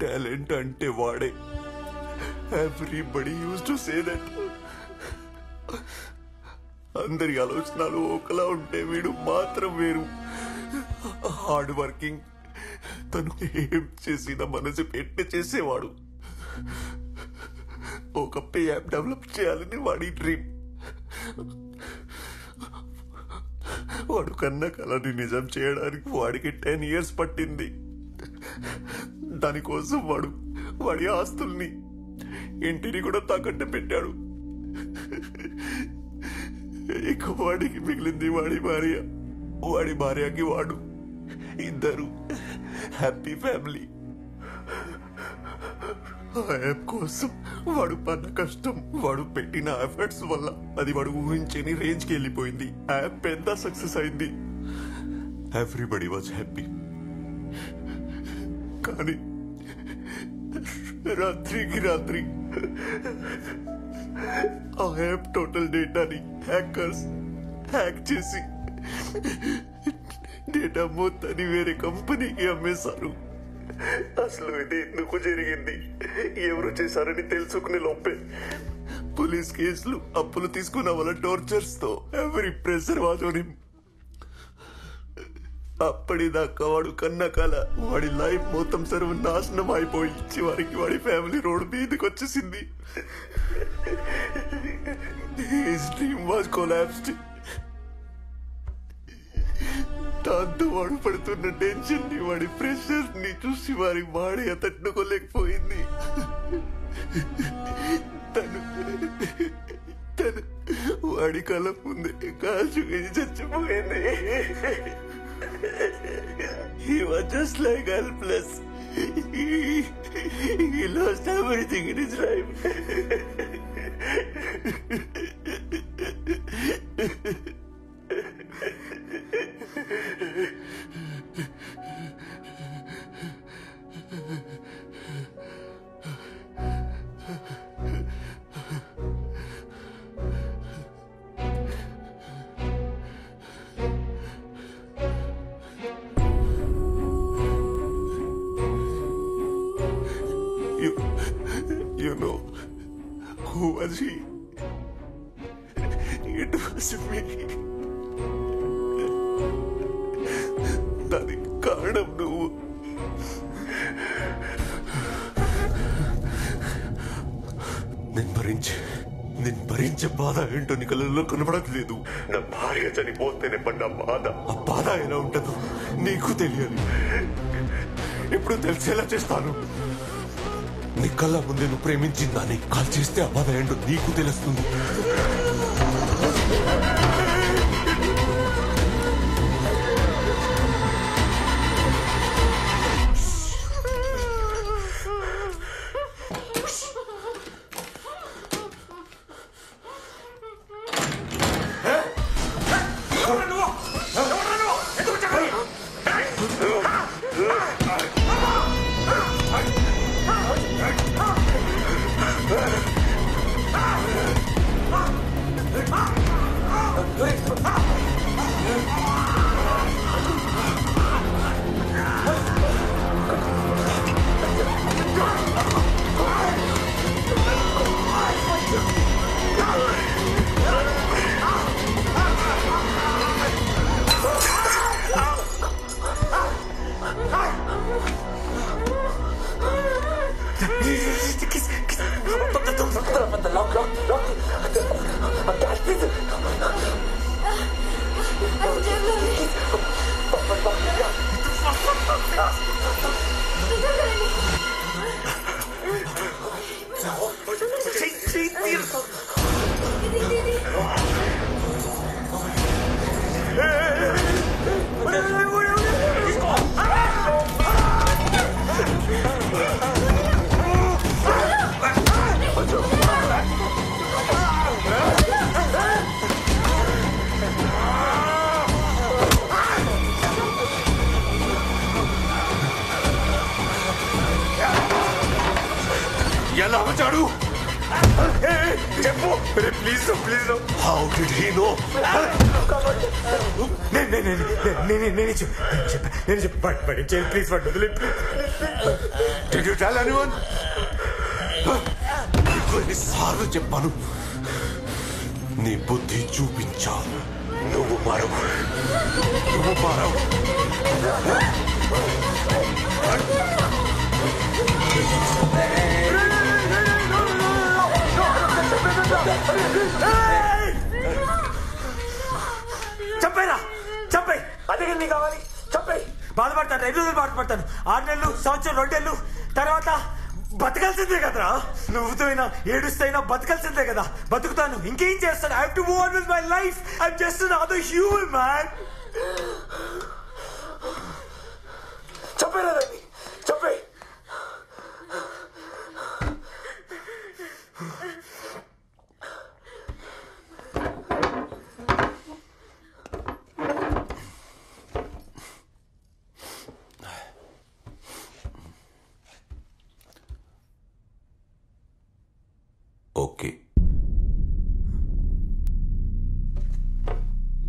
టాలెంట్ అంటే వాడే. Everybody use to say that. అందరి ఆలోచనలు ఒకలా ఉంటే వీడు మాత్రం వేరు. హార్డ్ వర్కింగ్, తను ఏం చేసినా మనసు పెట్టి చేసేవాడు. ఒక పే యాప్ డెవలప్ చేయాలని వాడి డ్రీమ్. వాడు కన్న కళని నిజం చేయడానికి వాడికి 10 years పట్టింది. దానికోసం వాడి ఆస్తుల్ని, ఇంటిని కూడా తాకట్టు పెట్టాడు. ఇక వాడికి మిగిలింది వాడి భార్యకి వాడు. ఇద్దరు హ్యాపీ ఫ్యామిలీ. ఆ యాప్ కోసం వాడు పన్న కష్టం, వాడు పెట్టిన ఎఫర్ట్స్ వల్ల అది వాడు ఊహించని రేంజ్ కి వెళ్ళిపోయింది. యాప్ ఎంత సక్సెస్ అయింది. Everybody was happy. కానీ రాత్రికి రాత్రి ఆ యాప్ టోటల్ డేటాని హ్యాకర్స్ హ్యాక్ చేసి డేటా మొత్తాన్ని వేరే కంపెనీకి అమ్మేశారు. అసలు ఇది ఎందుకు జరిగింది, ఎవరు చేశారని తెలుసుకునే లోపే పోలీస్ కేసులు, అప్పులు తీసుకున్న వాళ్ళ టార్చర్స్ తో ఎవరి ప్రెషర్ వాజ్ ఆన్ హిమ్. అప్పటిదాకా వాడు కన్న కల, వాడి లైఫ్ మొత్తం సర్వనాశనం అయిపోయి చివరికి వాడి ఫ్యామిలీ రోడ్ మీదకి వచ్చేసింది. His dream was collapsed. దాంతో వాడు పడుతున్న టెన్షన్ ని, వాడి ప్రెషర్ ని చూసి వారి భార్య తట్టుకోలేకపోయింది. తను వాడి కళ్ళ ముందే కాల్చుకొని చచ్చిపోయింది. He was just like helpless. He lost everything in his life. You know who was he? It was me. దానికి కారణం నువ్వు. నేను భరించలేను. భరించే బాధ ఏంటో నీ కళ్ళల్లో కనబడట్లేదు. నా భార్య చనిపోతేనే పడ్డ బాధ, ఆ బాధ ఎలా ఉంటుందో నీకు తెలియాలి. ఇప్పుడు తెలిసేలా చేస్తాను. నీ కళ్ళ ముందే నువ్వు ప్రేమించిందాన్ని కాల్ చేస్తే ఆ బాధ ఏంటో నీకు తెలుస్తుంది. ఎలా వచ్చాడు చెప్పు. Please please. How did he no? నేను చెప్పాను. Please did you tell anyone? ఎన్నిసార్లు చెప్పాను, నీ బుద్ధి చూపించా. నువ్వు మారవు. చెప్పేరా చెప్పే. అదే నీ కావాలి చెప్పే. బాధపడతాను, 5 రోజులు బాధపడతాను, 6 నెలలు, సంవత్సరం, 2 నెలలు తర్వాత బతకాల్సిందే కదరా. నువ్వుతో అయినా ఏడుస్తైనా బతకాల్సిందే కదా. బతుకుతాను, ఇంకేం చేస్తాను. I have to move on with my life. I am just another human man. చెప్పేరా చెప్పే. Okay.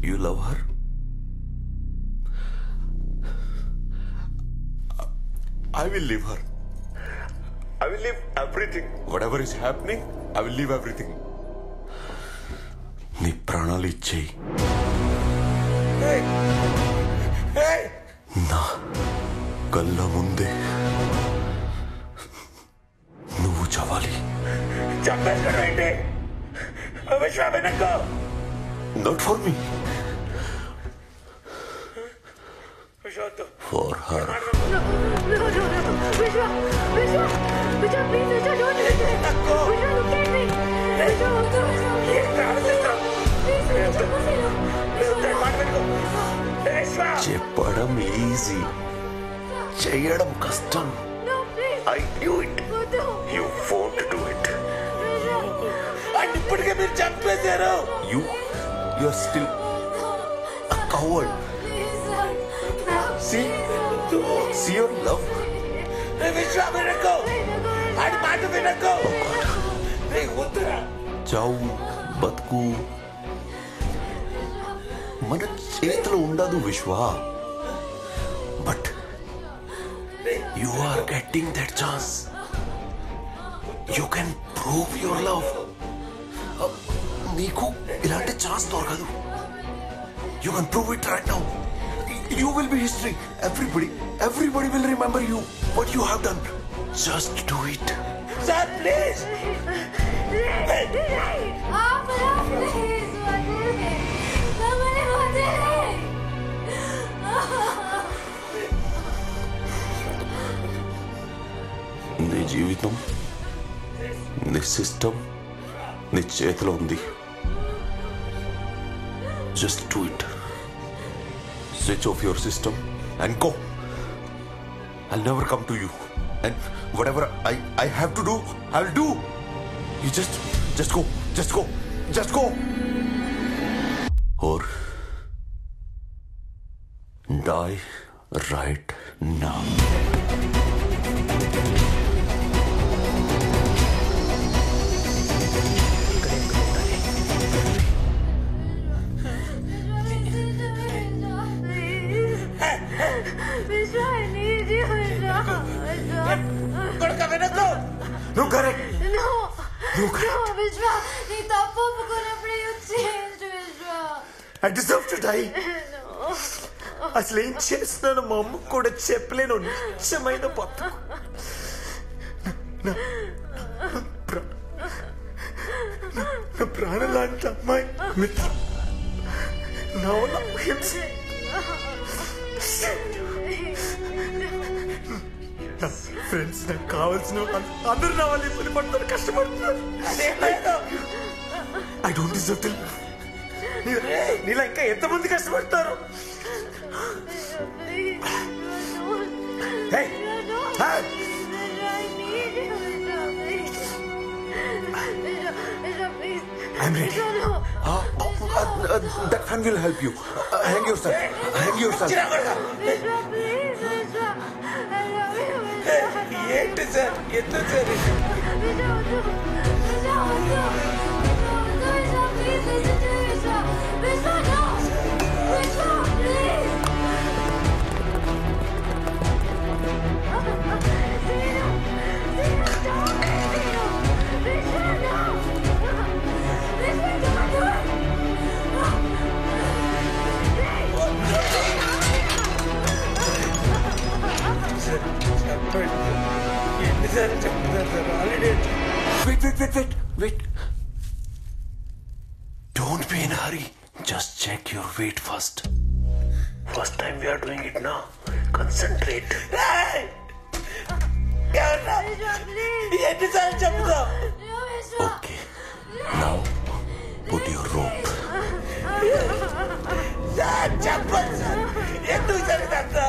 You love her? I will leave her. I will leave everything. Whatever is happening, I will leave everything. నీ ప్రాణాలు ఇచ్చేయి. నా కళ్ళ ముందే నువ్వు చావాలి. Not for me. For her. No, Vishwa, please, Vishwa, don't do this. Vishwa, look at me. Vishwa, చెప్పడం easy, చేయడం కష్టం. I knew it. You won't do it. ఇప్పటికే మీరు చంపేశారు. You are still a coward. See your love. విశ్వ వినకు, ఆడి మాట వినకు. చావు బతుకు మన చేతిలో ఉండదు విశ్వ. But you are getting that chance. You can prove your love. నీకు ఇలాంటి ఛాన్స్ దొరకదు. You can prove it right now. You will be history. Everybody will remember you. What you have done. Just do it. Sir, please. నీ జీవితం నీ system నీ చేతిలో ఉంది. Just do it. Switch off your system and go. I'll never come to you. And whatever I have to do, I'll do. You just go. Just go. Or die right now. నువ్వు correct. I deserve to die. అసలు ఏం చేస్తున్నాను మా అమ్మ కూడా చెప్పలేను. నిజమైన బతుకు. నా ప్రాణం లాంటి అమ్మాయి నా వల్ల హింస. ఫ్రెండ్స్, నాకు కావాల్సిన అందరూ నా వాళ్ళు ఇబ్బంది పడతారు, కష్టపడతారు. I don't deserve to live. నీలా ఇంకా ఎంతమంది కష్టపడతారు? I'm ready. That fan will help you. Hang yourself. ఏంటి సార్? ఎందుకు sir? Wait. Don't be in a hurry. Just check your weight first. First time we are doing it now. Concentrate. Okay. Now put your rope. చెప్పండి sir, ఎందుకు జరిగిందంతా?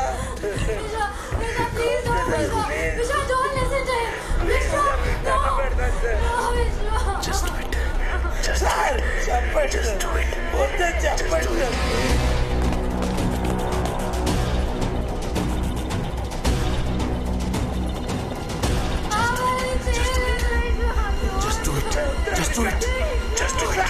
Just do it. చెప్పండి. Just do it. వద్దని చెప్పండి. Just do it. Just do it. Just do it.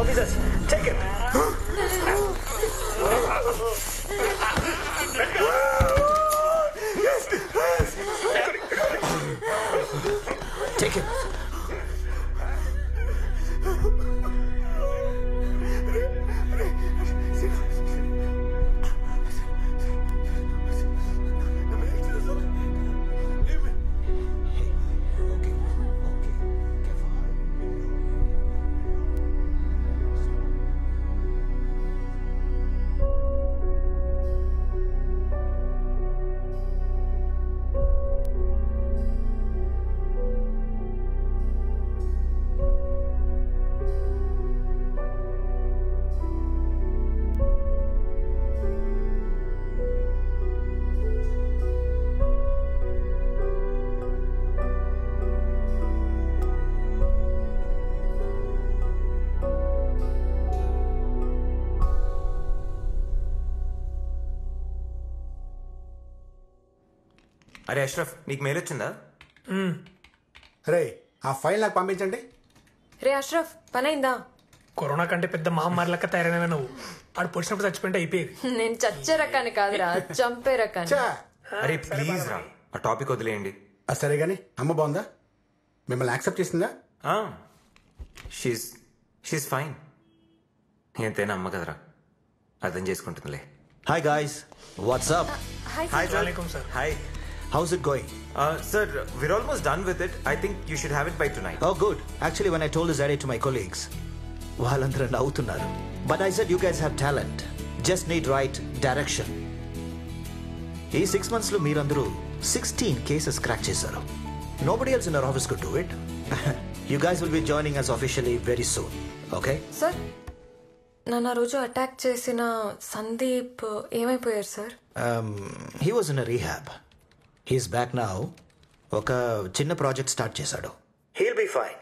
Officers, take him. Take him. అరే అష్రఫ్, నీకు mail వచ్చిందా? రే ఆ ఫైల్ నాకు పంపించండి. రే అష్రఫ్, పని అయిందా? కరోనా కంటే పెద్ద మహమ్మారి లెక్క తయారైనవే నువ్వు. ఆడు పొడిచినప్పుడు చచ్చిపోయింటే అయిపోయేది. నేను చచ్చే రకాన్ని కాదురా, చంపే రకాన్ని. అరే ప్లీజ్ రా, ఆ టాపిక్ వదిలేయండి. సరే కానీ అమ్మ బాగుందా? మిమ్మల్ని యాక్సెప్ట్ చేసిందా? She's fine. ఎంతైనా అమ్మ కదరా, అర్థం చేసుకుంటుందిలే. Hi guys, what's up? Hi sir. sir. Hi. How's it going? Sir, we're almost done with it. I think you should have it by tonight. Oh good. Actually when I told this idea to my colleagues, వాళ్ళందరూ నవ్వుతున్నారు. But I said you guys have talent. Just need right direction. ఈ 6 months లో మీరందరూ 16 cases crack చేశారు. Nobody else in our office could do it. You guys will be joining us officially very soon. Okay? Sir, నన్ను ఆ రోజు attack చేసిన సందీప్ ఏమైపోయారు sir? He was in a rehab. He's back now. ఒక చిన్న project start చేశాడు. He'll be fine.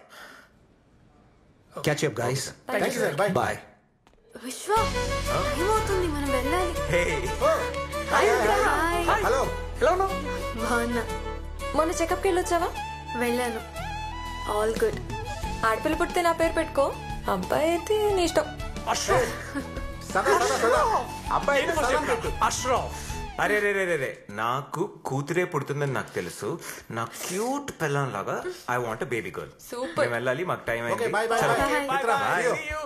Catch you up guys. Thank you sir. Bye. Bye. విశ్వ ఏమవుతుంది, మనం వెళ్ళాలి. హలో బాగున్నా. మొన్న చెకప్కి వెళ్ళొచ్చావా? వెళ్ళాను. All good. ఆడపిల్ల పుడితే నా పేరు పెట్టుకో, అబ్బాయి అయితే నీ ఇష్టం. అష్రఫ్, అరే రే రే రే రే, నాకు కూతురే పుడుతుందని నాకు తెలుసు. నా క్యూట్ పిల్లం లాగా I want baby girl. Super. మేము వెళ్ళాలి, మాకు టైం Okay, అయింది. bye, bye, చలో. bye. Bye. Mitra, Bye. see you.